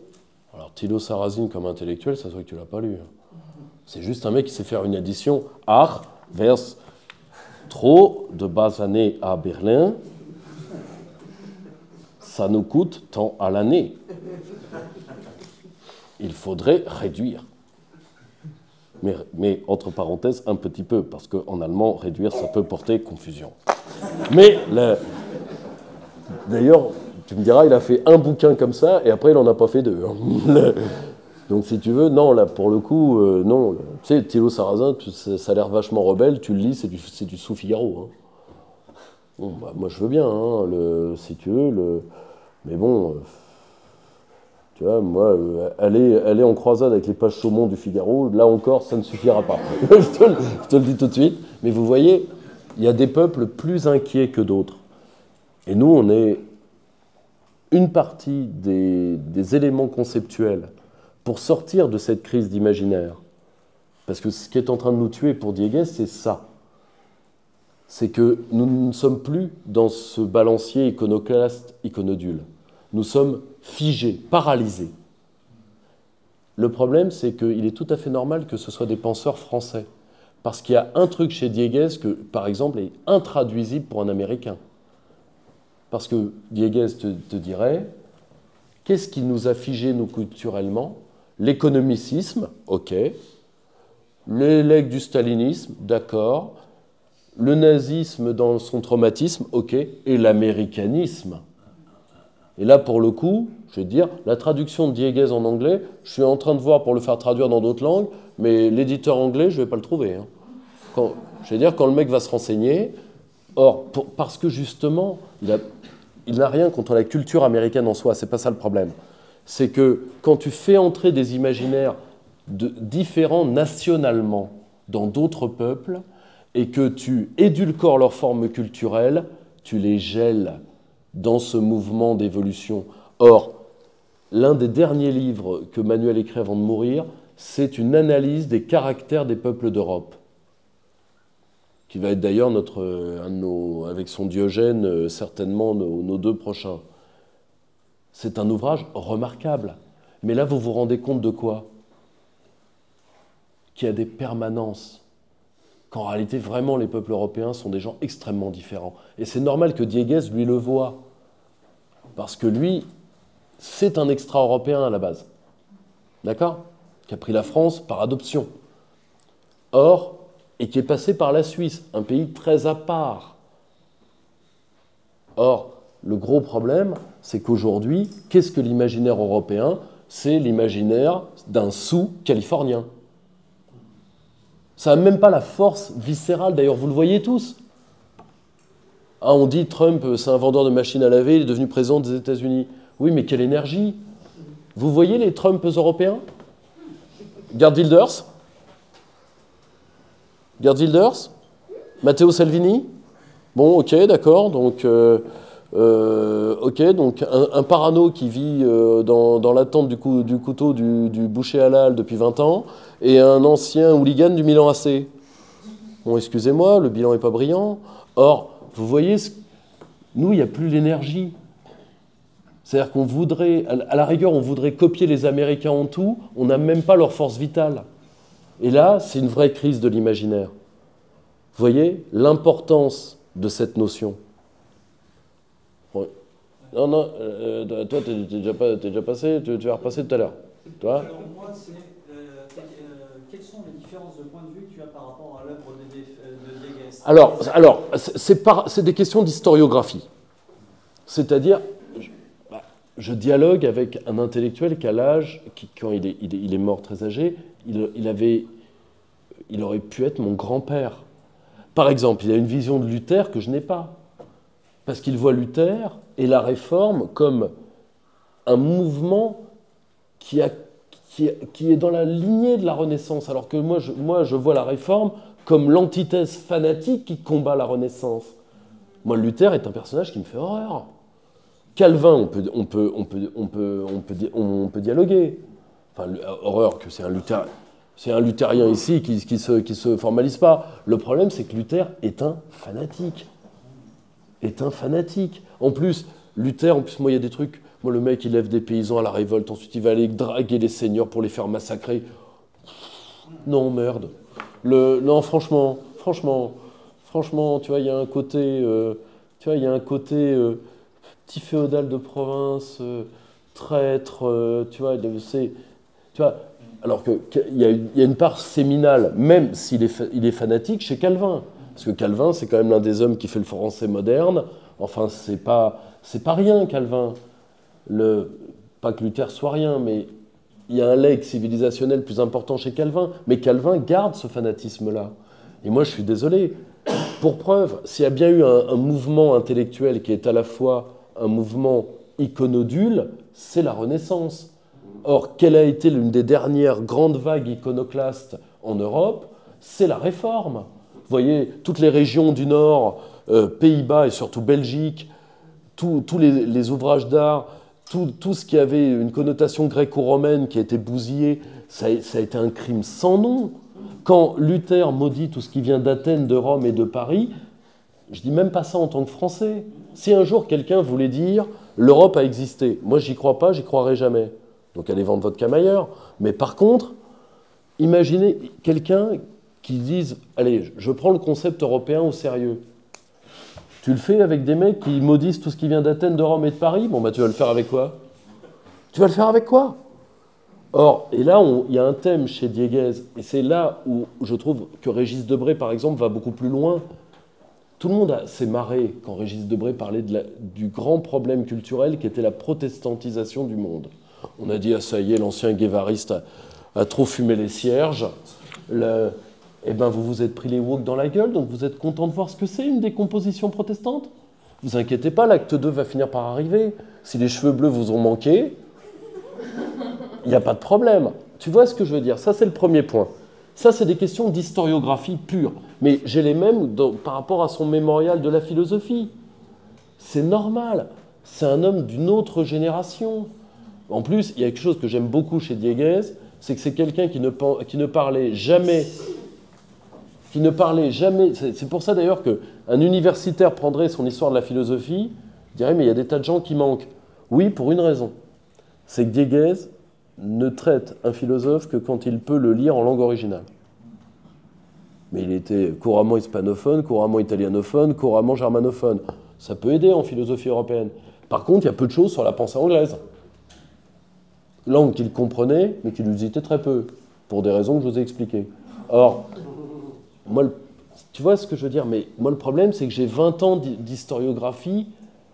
S1: Alors Thilo Sarrazin comme intellectuel, ça se voit que tu l'as pas lu. C'est juste un mec qui sait faire une addition. Ach, vers trop de bas années à Berlin, ça nous coûte tant à l'année. Il faudrait réduire. Mais entre parenthèses, un petit peu, parce qu'en allemand, réduire, ça peut porter confusion. Mais, d'ailleurs, tu me diras, il a fait un bouquin comme ça, et après, il n'en a pas fait 2. Donc, si tu veux, non, là, pour le coup, non. Tu sais, Thilo Sarrazin, ça a l'air vachement rebelle, tu le lis, c'est du sous-Figaro. Bon, bah, moi, je veux bien, si tu veux, mais bon... Tu vois, moi, aller en croisade avec les pages saumon du Figaro, là encore, ça ne suffira pas. je te le dis tout de suite. Mais vous voyez, il y a des peuples plus inquiets que d'autres. Et nous, on est une partie des éléments conceptuels pour sortir de cette crise d'imaginaire. Parce que ce qui est en train de nous tuer pour Dieguez, c'est ça. C'est que nous ne sommes plus dans ce balancier iconoclaste, iconodule. Nous sommes figés, paralysés. Le problème, c'est qu'il est tout à fait normal que ce soit des penseurs français. Parce qu'il y a un truc chez Dieguez que, par exemple, est intraduisible pour un Américain. Parce que Dieguez te dirait, qu'est-ce qui nous a figés, nous, culturellement? L'économicisme, ok. Les legs du stalinisme, d'accord. Le nazisme dans son traumatisme, ok. Et l'américanisme. Et là, pour le coup, je vais te dire, la traduction de Dieguez en anglais, je suis en train de voir pour le faire traduire dans d'autres langues, mais l'éditeur anglais, je ne vais pas le trouver. Je vais dire, quand le mec va se renseigner, parce que justement, il n'a rien contre la culture américaine en soi, c'est pas ça le problème. C'est que quand tu fais entrer des imaginaires différents nationalement dans d'autres peuples, et que tu édulcores leur forme culturelle, tu les gèles dans ce mouvement d'évolution. Or, l'un des derniers livres que Manuel écrit avant de mourir, c'est une analyse des caractères des peuples d'Europe, qui va être d'ailleurs avec son Diogène, certainement nos 2 prochains. C'est un ouvrage remarquable. Mais là, vous vous rendez compte de quoi? Qu'il y a des permanences. Qu'en réalité, vraiment, les peuples européens sont des gens extrêmement différents. Et c'est normal que Dieguez, lui, le voit. Parce que lui, c'est un extra-européen à la base. D'accord? Qui a pris la France par adoption. Or, et qui est passé par la Suisse, un pays très à part. Or, le gros problème, c'est qu'aujourd'hui, qu'est-ce que l'imaginaire européen? C'est l'imaginaire d'un sous-californien. Ça n'a même pas la force viscérale, d'ailleurs, vous le voyez tous. On dit Trump, c'est un vendeur de machines à laver, il est devenu président des États-Unis. Oui, mais quelle énergie! Vous voyez les Trumps européens? Geert Wilders? Matteo Salvini? Bon, ok, d'accord. Donc, un parano qui vit dans l'attente du couteau du boucher halal depuis 20 ans et un ancien hooligan du Milan AC. Bon, excusez-moi, le bilan n'est pas brillant. Or, vous voyez, nous, il n'y a plus l'énergie. C'est-à-dire qu'on voudrait, à la rigueur, on voudrait copier les Américains en tout, on n'a même pas leur force vitale. Et là, c'est une vraie crise de l'imaginaire. Vous voyez l'importance de cette notion. Ouais. Non, non, toi, t'es déjà passé, tu vas repasser tout à l'heure. Toi ?
S6: Alors moi, c'est quelles sont les différences de point de vue que tu as par rapport à l'œuvre de Diegues?
S1: Alors c'est des questions d'historiographie. C'est-à-dire, je dialogue avec un intellectuel qu'à l'âge, quand il est mort très âgé, il aurait pu être mon grand-père. Par exemple, il a une vision de Luther que je n'ai pas. Parce qu'il voit Luther et la Réforme comme un mouvement qui est dans la lignée de la Renaissance, alors que moi, je vois la Réforme comme l'antithèse fanatique qui combat la Renaissance. Moi, Luther est un personnage qui me fait horreur. Calvin, on peut dialoguer. Enfin, horreur que c'est un luthérien ici qui se formalise pas. Le problème, c'est que Luther est un fanatique. En plus, Luther, moi, il y a des trucs. Moi, le mec, il lève des paysans à la révolte. Ensuite, il va aller draguer les seigneurs pour les faire massacrer. Non, merde. Non, franchement, tu vois, il y a un côté, petit féodal de province, traître, tu vois, alors qu'il y a une part séminale, même s'il est fanatique, chez Calvin. Parce que Calvin, c'est quand même l'un des hommes qui fait le français moderne. Enfin, c'est pas rien, Calvin. Pas que Luther soit rien, mais il y a un legs civilisationnel plus important chez Calvin. Mais Calvin garde ce fanatisme-là. Et moi, je suis désolé. Pour preuve, s'il y a bien eu un mouvement intellectuel qui est à la fois un mouvement iconodule, c'est la Renaissance. Or, quelle a été l'une des dernières grandes vagues iconoclastes en Europe? C'est la Réforme. Vous voyez, toutes les régions du Nord, Pays-Bas et surtout Belgique, tous les ouvrages d'art, tout ce qui avait une connotation gréco-romaine qui a été bousillé, ça a été un crime sans nom. Quand Luther maudit tout ce qui vient d'Athènes, de Rome et de Paris, je dis même pas ça en tant que Français. Si un jour quelqu'un voulait dire « l'Europe a existé », moi j'y crois pas, j'y croirai jamais. Donc allez vendre votre cam ailleurs. Mais par contre, imaginez quelqu'un qui dise « allez, je prends le concept européen au sérieux ». Tu le fais avec des mecs qui maudissent tout ce qui vient d'Athènes, de Rome et de Paris? Bon, bah tu vas le faire avec quoi? Tu vas le faire avec quoi? Or, et là, il y a un thème chez Diegues, et c'est là où je trouve que Régis Debray, par exemple, va beaucoup plus loin. Tout le monde s'est marré quand Régis Debray parlait du grand problème culturel qui était la protestantisation du monde. On a dit, ah ça y est, l'ancien guévariste a trop fumé les cierges. Eh bien, vous vous êtes pris les woke dans la gueule, donc vous êtes content de voir ce que c'est, une décomposition protestante? Vous inquiétez pas, l'acte 2 va finir par arriver. Si les cheveux bleus vous ont manqué, il n'y a pas de problème. Tu vois ce que je veux dire? Ça, c'est le premier point. Ça, c'est des questions d'historiographie pure. Mais j'ai les mêmes par rapport à son mémorial de la philosophie. C'est normal. C'est un homme d'une autre génération. En plus, il y a quelque chose que j'aime beaucoup chez Diegues, c'est que c'est quelqu'un qui ne parlait jamais... C'est pour ça d'ailleurs qu'un universitaire prendrait son histoire de la philosophie, dirait mais il y a des tas de gens qui manquent. Oui, pour une raison. C'est que Diegues ne traite un philosophe que quand il peut le lire en langue originale. Mais il était couramment hispanophone, couramment italianophone, couramment germanophone. Ça peut aider en philosophie européenne. Par contre, il y a peu de choses sur la pensée anglaise. Langue qu'il comprenait, mais qu'il utilisait très peu, pour des raisons que je vous ai expliquées. Or, moi, tu vois ce que je veux dire? Mais moi, le problème, c'est que j'ai 20 ans d'historiographie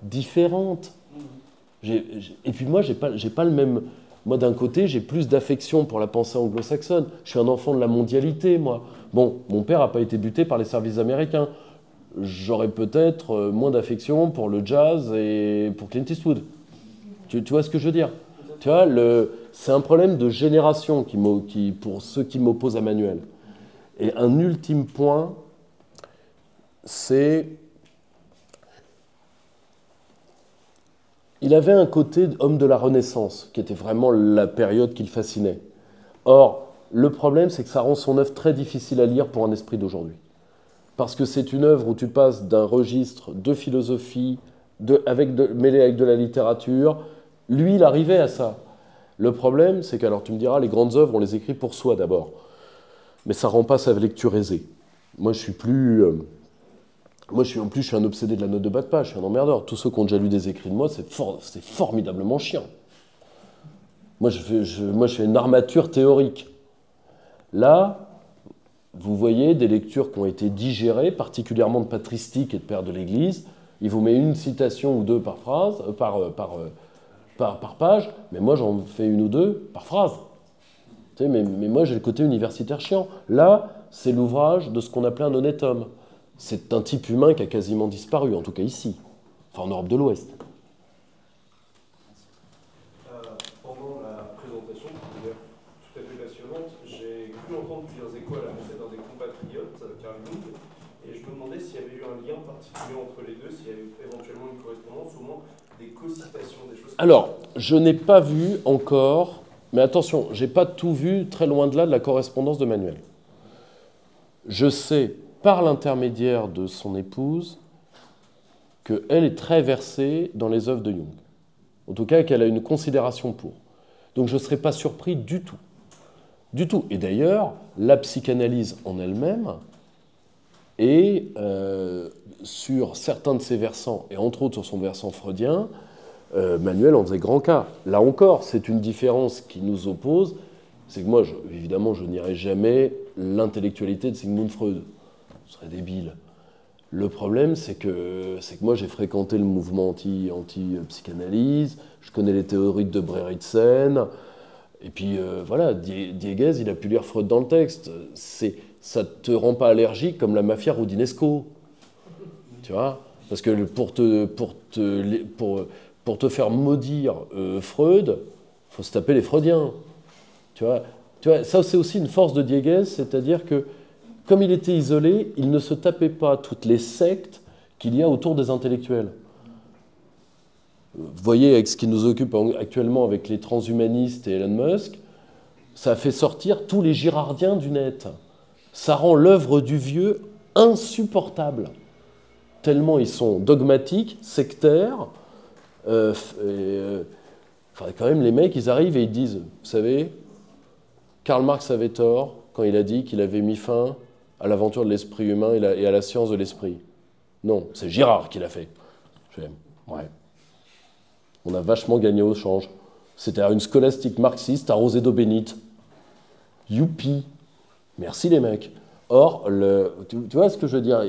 S1: différente. Et puis moi, j'ai pas le même... Moi, d'un côté, j'ai plus d'affection pour la pensée anglo-saxonne. Je suis un enfant de la mondialité, moi. Bon, mon père n'a pas été buté par les services américains. J'aurais peut-être moins d'affection pour le jazz et pour Clint Eastwood. Tu vois ce que je veux dire? Tu vois, c'est un problème de génération pour ceux qui m'opposent à Manuel. Et un ultime point, c'est... Il avait un côté homme de la Renaissance, qui était vraiment la période qui le fascinait. Or, le problème, c'est que ça rend son œuvre très difficile à lire pour un esprit d'aujourd'hui. Parce que c'est une œuvre où tu passes d'un registre de philosophie, mêlé avec de la littérature, Lui, il arrivait à ça. Le problème, c'est qu'alors tu me diras, les grandes œuvres, on les écrit pour soi d'abord. Mais ça ne rend pas sa lecture aisée. Moi, je suis plus... en plus, je suis un obsédé de la note de bas de page, je suis un emmerdeur. Tous ceux qui ont déjà lu des écrits de moi, c'est formidablement chiant. Moi, je fais une armature théorique. Là, vous voyez des lectures qui ont été digérées, particulièrement de patristique et de père de l'Église. Il vous met une citation ou deux par phrase, par page, mais moi, j'en fais une ou deux par phrase. Tu sais, mais moi, j'ai le côté universitaire chiant. Là, c'est l'ouvrage de ce qu'on appelait un honnête homme. C'est un type humain qui a quasiment disparu, en tout cas ici, enfin en Europe de l'Ouest.
S7: Pendant la présentation, qui est d'ailleurs tout à fait passionnante, j'ai cru entendre plusieurs échos à la pensée d'un des compatriotes, Carl Jung, et je me demandais s'il y avait eu un lien particulier entre les deux, s'il y avait éventuellement une correspondance, au moins des co-citations, des choses.
S1: Alors, je n'ai pas vu encore, mais attention, je n'ai pas tout vu très loin de là de la correspondance de Manuel. Je sais, par l'intermédiaire de son épouse, qu'elle est très versée dans les œuvres de Jung. En tout cas, qu'elle a une considération pour. Donc je ne serais pas surpris du tout. Du tout. Et d'ailleurs, la psychanalyse en elle-même est, sur certains de ses versants, et entre autres sur son versant freudien, Manuel en faisait grand cas. Là encore, c'est une différence qui nous oppose. C'est que moi, évidemment, je n'irai jamais l'intellectualité de Sigmund Freud. Ce serait débile. Le problème, c'est que moi, j'ai fréquenté le mouvement anti-psychanalyse, je connais les théories de Breiritzen, et puis voilà, Dieguez, il a pu lire Freud dans le texte. Ça ne te rend pas allergique comme la mafia Roudinesco. Tu vois ? Parce que pour te faire maudire Freud, il faut se taper les Freudiens. Tu vois, ça, c'est aussi une force de Dieguez, c'est-à-dire que comme il était isolé, il ne se tapait pas toutes les sectes qu'il y a autour des intellectuels. Vous voyez, avec ce qui nous occupe actuellement avec les transhumanistes et Elon Musk, ça fait sortir tous les girardiens du net. Ça rend l'œuvre du vieux insupportable. Tellement ils sont dogmatiques, sectaires. Enfin, quand même, les mecs, ils arrivent et ils disent, vous savez, Karl Marx avait tort quand il a dit qu'il avait mis fin à l'aventure de l'esprit humain et à la science de l'esprit. Non, c'est Girard qui l'a fait. Ouais. On a vachement gagné au change. C'était une scolastique marxiste arrosée d'eau bénite. Youpi. Merci les mecs. Or, tu vois ce que je veux dire ?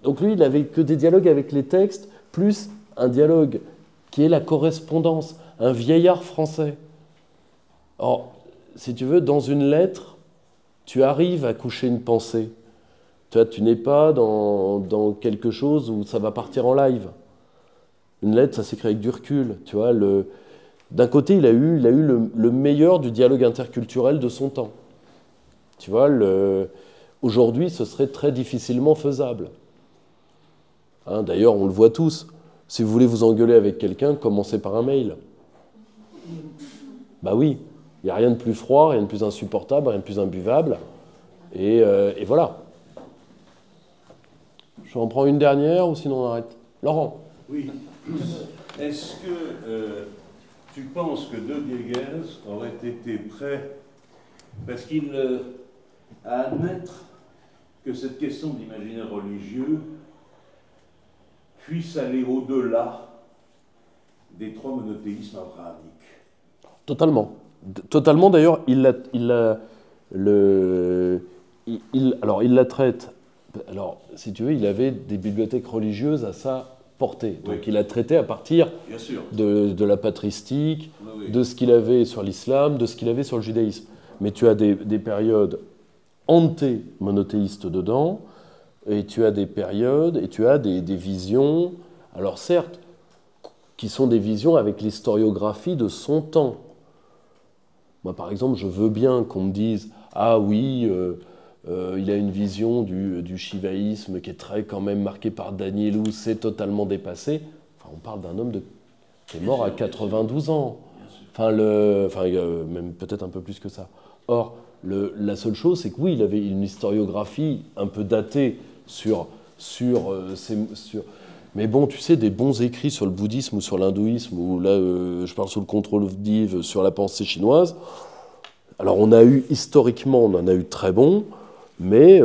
S1: Donc lui, il n'avait que des dialogues avec les textes, plus un dialogue qui est la correspondance, un vieillard français. Or, si tu veux, dans une lettre, tu arrives à coucher une pensée. Tu n'es pas dans quelque chose où ça va partir en live. Une lettre, ça s'écrit avec du recul. Tu vois, d'un côté, il a eu le meilleur du dialogue interculturel de son temps. Tu vois, aujourd'hui, ce serait très difficilement faisable. Hein, d'ailleurs, on le voit tous. Si vous voulez vous engueuler avec quelqu'un, commencez par un mail. Bah oui, il n'y a rien de plus froid, rien de plus insupportable, rien de plus imbuvable. Et voilà. Je en prends une dernière ou sinon on arrête. Laurent.
S4: Oui. Est-ce que tu penses que De Dieguez aurait été prêt, parce qu'il à admettre que cette question d'imaginaire religieux puisse aller au-delà des trois monothéismes abrahamiques?
S1: Totalement. Totalement, d'ailleurs, il la traite. Alors, si tu veux, il avait des bibliothèques religieuses à sa portée. Donc, oui. Il a traité à partir de la patristique, oui. De ce qu'il avait sur l'islam, de ce qu'il avait sur le judaïsme. Mais tu as des périodes anté-monothéistes dedans, et tu as des périodes, et tu as des visions, alors certes, qui sont des visions avec l'historiographie de son temps. Moi, par exemple, je veux bien qu'on me dise « Ah oui, il a une vision du shivaïsme qui est très quand même marquée par Danielou, c'est totalement dépassé. » Enfin, on parle d'un homme qui est mort à 92 ans. Enfin, même peut-être un peu plus que ça. Or, la seule chose, c'est que oui, il avait une historiographie un peu datée sur Mais bon, tu sais, des bons écrits sur le bouddhisme ou sur l'hindouisme, ou là, je parle sous le contrôle d'Yves, sur la pensée chinoise. Alors, on a eu, historiquement, on en a eu de très bons, mais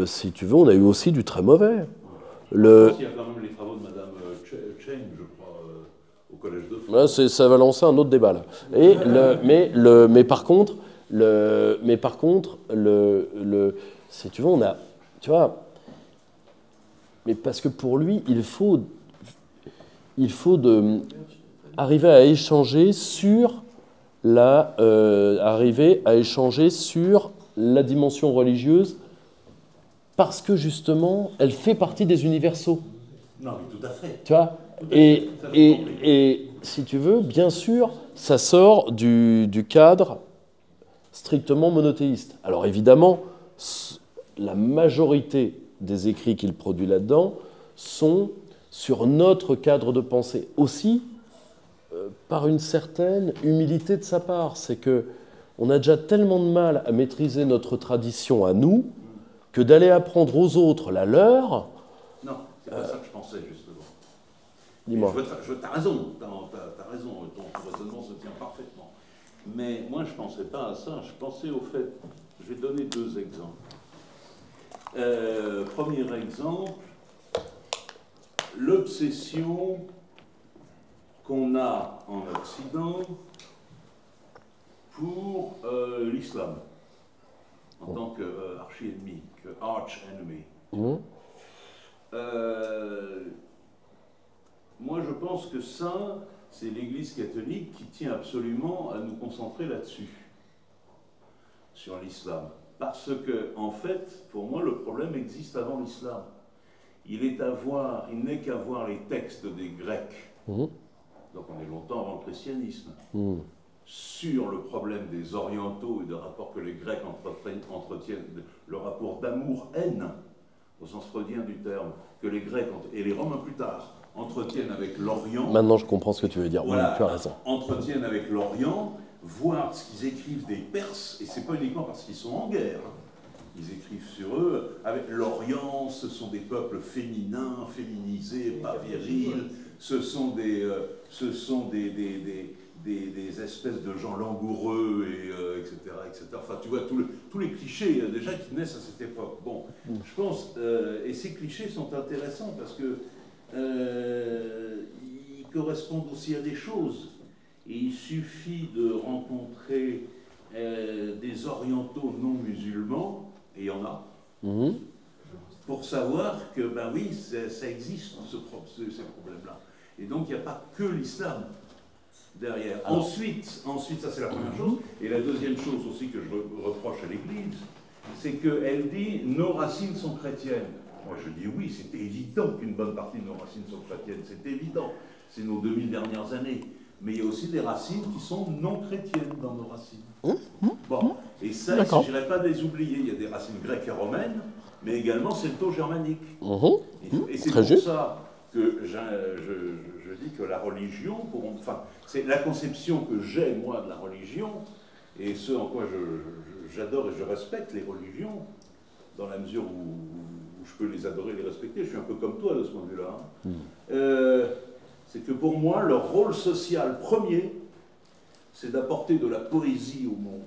S1: si tu veux, on a eu aussi du très mauvais.
S4: Il y a quand même les travaux de Madame Chen, je crois, au Collège de France.
S1: Là, ça va lancer un autre débat, là. Et mais par contre, si tu veux, on a, tu vois, mais parce que pour lui, il faut arriver à échanger sur la dimension religieuse, parce que justement, elle fait partie des universaux.
S4: Non, mais tout à fait.
S1: Tu vois, et si tu veux, bien sûr, ça sort du cadre strictement monothéiste. Alors évidemment, la majorité des écrits qu'il produit là-dedans sont sur notre cadre de pensée. Aussi, par une certaine humilité de sa part. C'est que on a déjà tellement de mal à maîtriser notre tradition à nous, que d'aller apprendre aux autres la leur...
S4: Non, c'est pas ça que je pensais, justement.
S1: Dis-moi.
S4: T'as raison, t'as raison, ton raisonnement se tient parfaitement. Mais moi, je ne pensais pas à ça, je pensais au fait... Je vais donner deux exemples. Premier exemple, l'obsession qu'on a en Occident pour l'islam, en tant qu'archi-ennemi, arch-enemy. Moi, je pense que ça, c'est l'Église catholique qui tient absolument à nous concentrer là-dessus, sur l'islam. Parce que, en fait, pour moi, le problème existe avant l'islam. Il n'est qu'à voir les textes des Grecs, donc on est longtemps avant le christianisme, sur le problème des orientaux et des rapports que les Grecs entretiennent, le rapport d'amour-haine, au sens freudien du terme, que les Grecs, et les Romains plus tard, entretiennent avec l'Orient.
S1: Maintenant, je comprends ce que tu veux dire.
S4: Voilà,
S1: oui, tu as raison.
S4: Entretiennent avec l'Orient, voir ce qu'ils écrivent des Perses, et c'est pas uniquement parce qu'ils sont en guerre. Ils écrivent sur eux. Avec l'Orient, ce sont des peuples féminins, féminisés, pas virils. Ce sont des espèces de gens langoureux, et, etc., etc. Enfin, tu vois, tous les clichés déjà qui naissent à cette époque. Bon, je pense, et ces clichés sont intéressants parce que ils correspondent aussi à des choses. Et il suffit de rencontrer des orientaux non musulmans, et il y en a, pour savoir que, ben oui, ça existe, ces problèmes-là. Et donc, il n'y a pas que l'islam derrière. Ensuite, ça c'est la première chose. Et la deuxième chose aussi que je reproche à l'Église, c'est qu'elle dit « nos racines sont chrétiennes ». Moi je dis oui, c'est évident qu'une bonne partie de nos racines sont chrétiennes, c'est évident. C'est nos 2000 dernières années. Mais il y a aussi des racines qui sont non chrétiennes dans nos racines. Bon, et ça, il ne s'agirait pas de les oublier. Il y a des racines grecques et romaines, mais également celto-germaniques. Et c'est pour ça que je dis que la religion, enfin, c'est la conception que j'ai, moi, de la religion, et ce en quoi j'adore et je respecte les religions, dans la mesure où je peux les adorer et les respecter. Je suis un peu comme toi de ce point de vue-là. C'est que pour moi, leur rôle social premier, c'est d'apporter de la poésie au monde.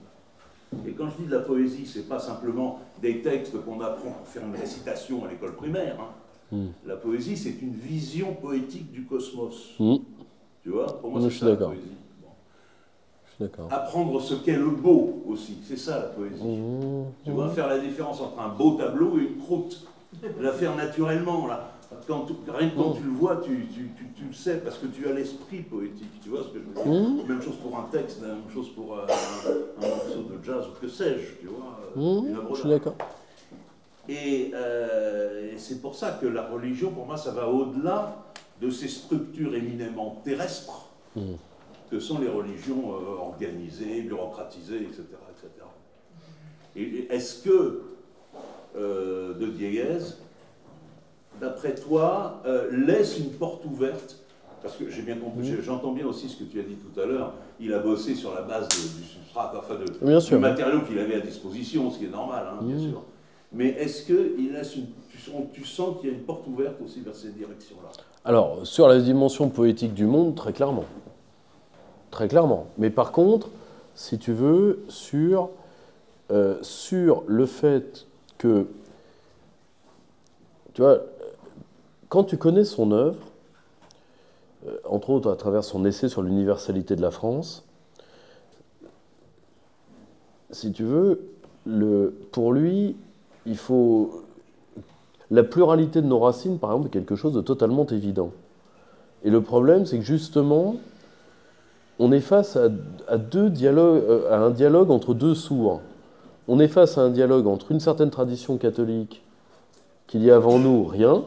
S4: Et quand je dis de la poésie, c'est pas simplement des textes qu'on apprend pour faire une récitation à l'école primaire. La poésie, c'est une vision poétique du cosmos. Tu vois, pour moi, c'est ça la poésie. Je suis d'accord. Apprendre ce qu'est le beau aussi, c'est ça la poésie. Tu vois, faire la différence entre un beau tableau et une croûte. La faire naturellement, là. Rien que quand tu le vois, tu le sais, parce que tu as l'esprit poétique, tu vois ce que je veux dire. Même chose pour un texte, même chose pour un morceau de jazz, ou que sais-je, tu vois. Une œuvre d'art.
S1: Je suis d'accord.
S4: Et c'est pour ça que la religion, pour moi, ça va au-delà de ces structures éminemment terrestres que sont les religions organisées, bureaucratisées, etc. etc. Et est-ce que De Dieguez, d'après toi, laisse une porte ouverte, parce que j'ai bien compris, j'entends bien aussi ce que tu as dit tout à l'heure, il a bossé sur la base du substrat, enfin du matériau qu'il avait à disposition, ce qui est normal, hein, bien sûr. Mais est-ce qu'il laisse tu sens qu'il y a une porte ouverte aussi vers ces directions-là?
S1: Alors, sur la dimension poétique du monde, très clairement. Très clairement. Mais par contre, si tu veux, sur le fait que, tu vois, quand tu connais son œuvre, entre autres à travers son essai sur l'universalité de la France, si tu veux, pour lui, il faut... La pluralité de nos racines, par exemple, est quelque chose de totalement évident. Et le problème, c'est que justement, on est face à un dialogue entre deux sourds. On est face à un dialogue entre une certaine tradition catholique, qu'il y a avant nous rien,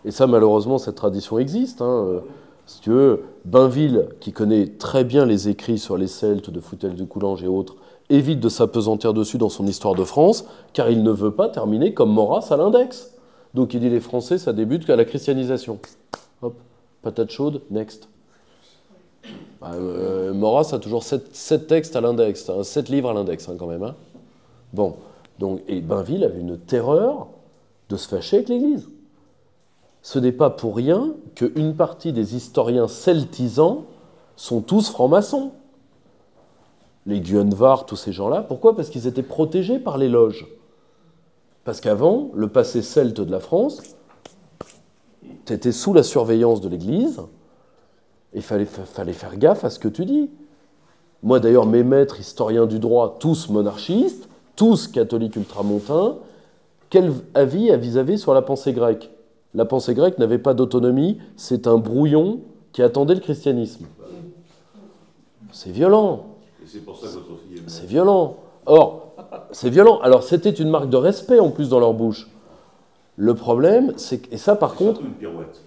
S1: et ça, malheureusement, cette tradition existe. Hein. Si tu veux, Bainville, qui connaît très bien les écrits sur les Celtes de Foutel de Coulanges et autres, évite de s'apesantir dessus dans son histoire de France, car il ne veut pas terminer comme Maurras à l'index. Donc il dit les Français, ça débute qu'à la christianisation. Hop, patate chaude, next. Maurras a toujours 7 textes à l'index, 7 livres à l'index quand même. Hein. Bon, donc, et Bainville avait une terreur de se fâcher avec l'Église. Ce n'est pas pour rien qu'une partie des historiens celtisans sont tous francs-maçons. Les Guyenvar, tous ces gens-là. Pourquoi ? Parce qu'ils étaient protégés par les loges. Parce qu'avant, le passé celte de la France, tu étais sous la surveillance de l'Église, et il fallait faire gaffe à ce que tu dis. Moi, d'ailleurs, mes maîtres historiens du droit, tous monarchistes, tous catholiques ultramontains, quel avis avez sur la pensée grecque ? La pensée grecque n'avait pas d'autonomie, c'est un brouillon qui attendait le christianisme. C'est violent.
S4: C'est pour ça que votre fille est...
S1: C'est violent. Or, c'est violent. Alors, c'était une marque de respect en plus dans leur bouche. Le problème, c'est que... Et ça, par contre...
S4: une pirouette.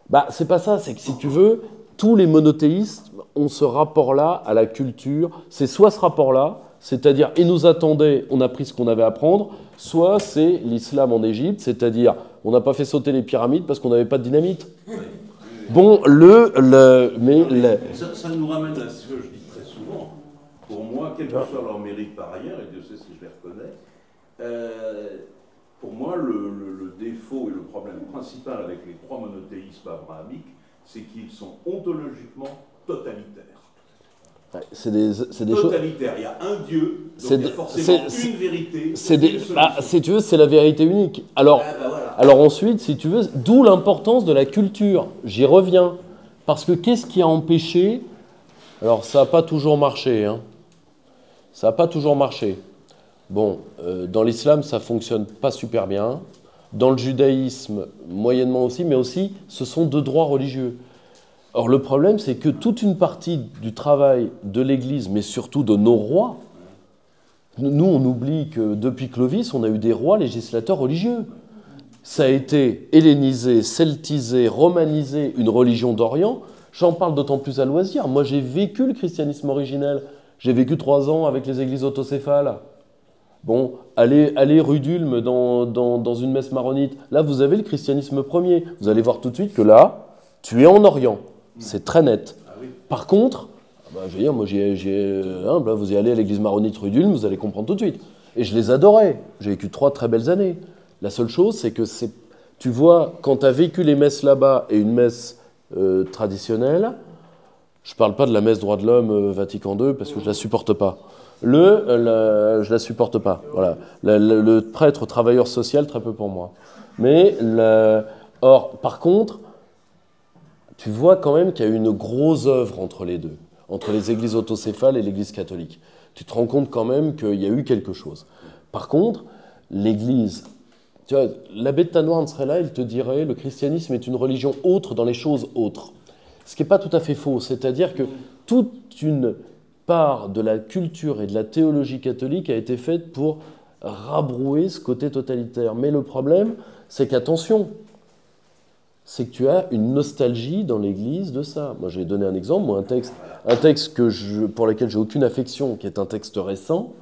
S1: Bah, c'est pas ça. C'est que si tu veux, tous les monothéistes ont ce rapport-là à la culture. C'est soit ce rapport-là, c'est-à-dire, ils nous attendaient, on a pris ce qu'on avait à prendre, soit c'est l'islam en Égypte, c'est-à-dire, on n'a pas fait sauter les pyramides parce qu'on n'avait pas de dynamite. Bon,
S4: Ça nous ramène à ce que je dis très souvent. Pour moi, quel que soit leur mérite par ailleurs, et Dieu sait si je les reconnais, pour moi, le défaut et le problème principal avec les 3 monothéismes abrahamiques, c'est qu'ils sont ontologiquement totalitaires.
S1: C'est des
S4: totalitaire. Il y a un Dieu, donc il y a forcément une vérité.
S1: Si tu veux, c'est la vérité unique. Alors,
S4: voilà.
S1: Alors ensuite, si tu veux, d'où l'importance de la culture. J'y reviens. Parce que qu'est-ce qui a empêché... Alors, ça n'a pas toujours marché. Hein. Ça n'a pas toujours marché. Bon, dans l'islam, ça ne fonctionne pas super bien. Dans le judaïsme, moyennement aussi, mais aussi, ce sont 2 droits religieux. Or, le problème, c'est que toute une partie du travail de l'Église, mais surtout de nos rois, nous, on oublie que depuis Clovis, on a eu des rois législateurs religieux. Ça a été hellénisé, celtisé, romanisé, une religion d'Orient. J'en parle d'autant plus à loisir. Moi, j'ai vécu le christianisme originel. J'ai vécu 3 ans avec les églises autocéphales. Bon, allez rue d'Ulm dans une messe maronite. Là, vous avez le christianisme premier. Vous allez voir tout de suite que là, tu es en Orient. C'est très net. Par contre, je veux dire, moi, là, vous y allez à l'église maronite rue d'Ulm, vous allez comprendre tout de suite. Et je les adorais. J'ai vécu 3 très belles années. La seule chose, c'est que tu vois, quand tu as vécu les messes là-bas et une messe traditionnelle, je ne parle pas de la messe droit de l'homme Vatican II parce que je ne la supporte pas. Je ne la supporte pas. Voilà. Le prêtre travailleur social, très peu pour moi. Mais, or, par contre, tu vois quand même qu'il y a eu une grosse œuvre entre les deux, entre les églises autocéphales et l'église catholique. Tu te rends compte quand même qu'il y a eu quelque chose. Par contre, l'église... Tu vois, l'abbé de Tanoirne serait là, il te dirait le christianisme est une religion autre dans les choses autres. Ce qui n'est pas tout à fait faux, c'est-à-dire que toute une part de la culture et de la théologie catholique a été faite pour rabrouer ce côté totalitaire. Mais le problème, c'est qu'attention, c'est que tu as une nostalgie dans l'Église de ça. Moi, je vais donner un exemple, moi, un texte pour lequel j'ai aucune affection, qui est un texte récent,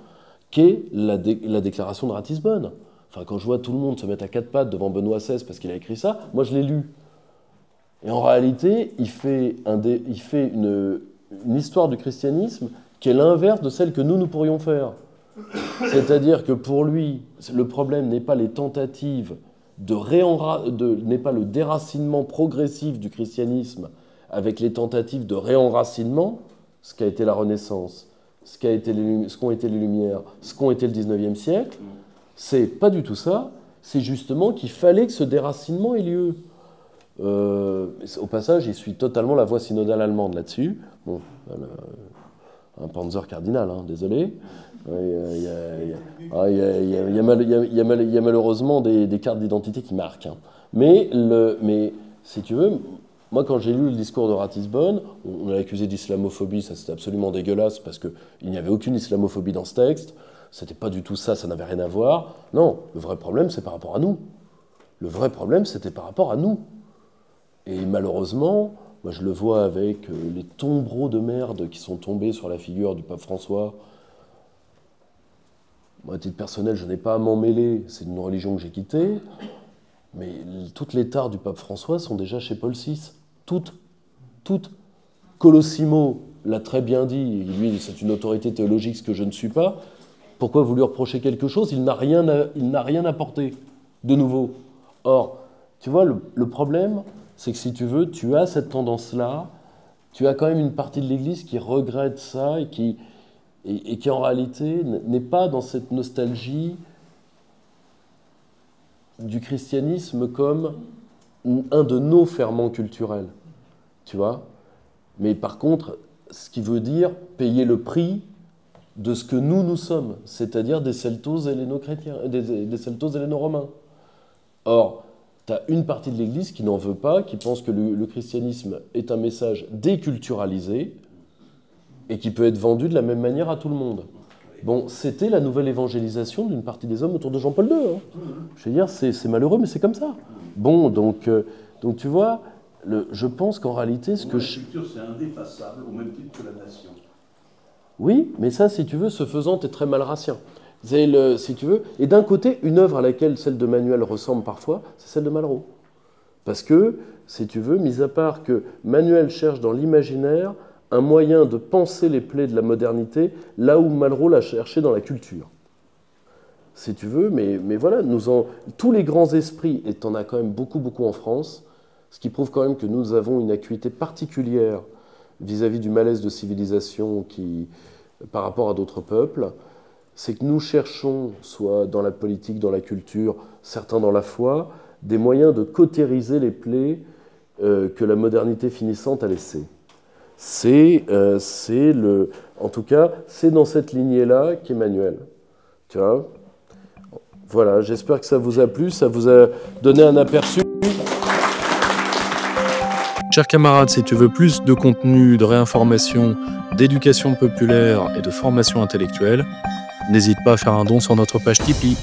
S1: qui est la déclaration de Ratisbonne. Enfin, quand je vois tout le monde se mettre à 4 pattes devant Benoît XVI parce qu'il a écrit ça, moi je l'ai lu. Et en réalité, il fait une histoire du christianisme qui est l'inverse de celle que nous pourrions faire. C'est-à-dire que pour lui, le problème n'est pas les tentatives n'est pas le déracinement progressif du christianisme avec les tentatives de réenracinement, ce qu'a été la Renaissance, ce qu'ont été les Lumières, ce qu'ont été le 19e siècle, c'est pas du tout ça, c'est justement qu'il fallait que ce déracinement ait lieu. Au passage, il suit totalement la voie synodale allemande là-dessus. Bon, un Panzer cardinal, hein, désolé. Il y a malheureusement des cartes d'identité qui marquent. Hein. Mais si tu veux, moi quand j'ai lu le discours de Ratisbonne, on l'a accusé d'islamophobie, ça c'était absolument dégueulasse parce qu'il n'y avait aucune islamophobie dans ce texte. C'était pas du tout ça, ça n'avait rien à voir. Non, le vrai problème c'est par rapport à nous. Le vrai problème c'était par rapport à nous. Et malheureusement, moi je le vois avec les tombereaux de merde qui sont tombés sur la figure du pape François. Moi, à titre personnel, je n'ai pas à m'en mêler, c'est une religion que j'ai quittée, mais toutes les tares du pape François sont déjà chez Paul VI. Toutes. Colossimo l'a très bien dit, lui c'est une autorité théologique, ce que je ne suis pas. Pourquoi vous lui reprochez quelque chose? Il n'a rien apporté de nouveau. Or, tu vois, le problème, c'est que si tu veux, tu as cette tendance-là, tu as quand même une partie de l'Église qui regrette ça et qui en réalité n'est pas dans cette nostalgie du christianisme comme un de nos ferments culturels, tu vois. Mais par contre, ce qui veut dire payer le prix de ce que nous sommes, c'est-à-dire des celtos helléno-chrétiens, des celtos helléno-romains. Or, tu as une partie de l'Église qui n'en veut pas, qui pense que le christianisme est un message déculturalisé et qui peut être vendu de la même manière à tout le monde. Bon, c'était la nouvelle évangélisation d'une partie des hommes autour de Jean-Paul II. Hein. Je veux dire, c'est malheureux, mais c'est comme ça. Bon, donc tu vois, je pense qu'en réalité... La
S4: culture, c'est indépassable, au même titre que la nation.
S1: Oui, mais ça, si tu veux, ce faisant, t'es très malracien. Si tu veux. Et d'un côté, une œuvre à laquelle celle de Manuel ressemble parfois, c'est celle de Malraux. Parce que, si tu veux, mis à part que Manuel cherche dans l'imaginaire un moyen de penser les plaies de la modernité, là où Malraux l'a cherché dans la culture. Si tu veux, mais voilà, tous les grands esprits, et t'en as quand même beaucoup en France, ce qui prouve quand même que nous avons une acuité particulière vis-à-vis du malaise de civilisation par rapport à d'autres peuples, c'est que nous cherchons, soit dans la politique, dans la culture, certains dans la foi, des moyens de cautériser les plaies que la modernité finissante a laissées. En tout cas, c'est dans cette lignée-là qu'Emmanuel. Tu vois ? Voilà, j'espère que ça vous a plu, ça vous a donné un aperçu.
S8: Chers camarades, si tu veux plus de contenu, de réinformation, d'éducation populaire et de formation intellectuelle, n'hésite pas à faire un don sur notre page Tipeee.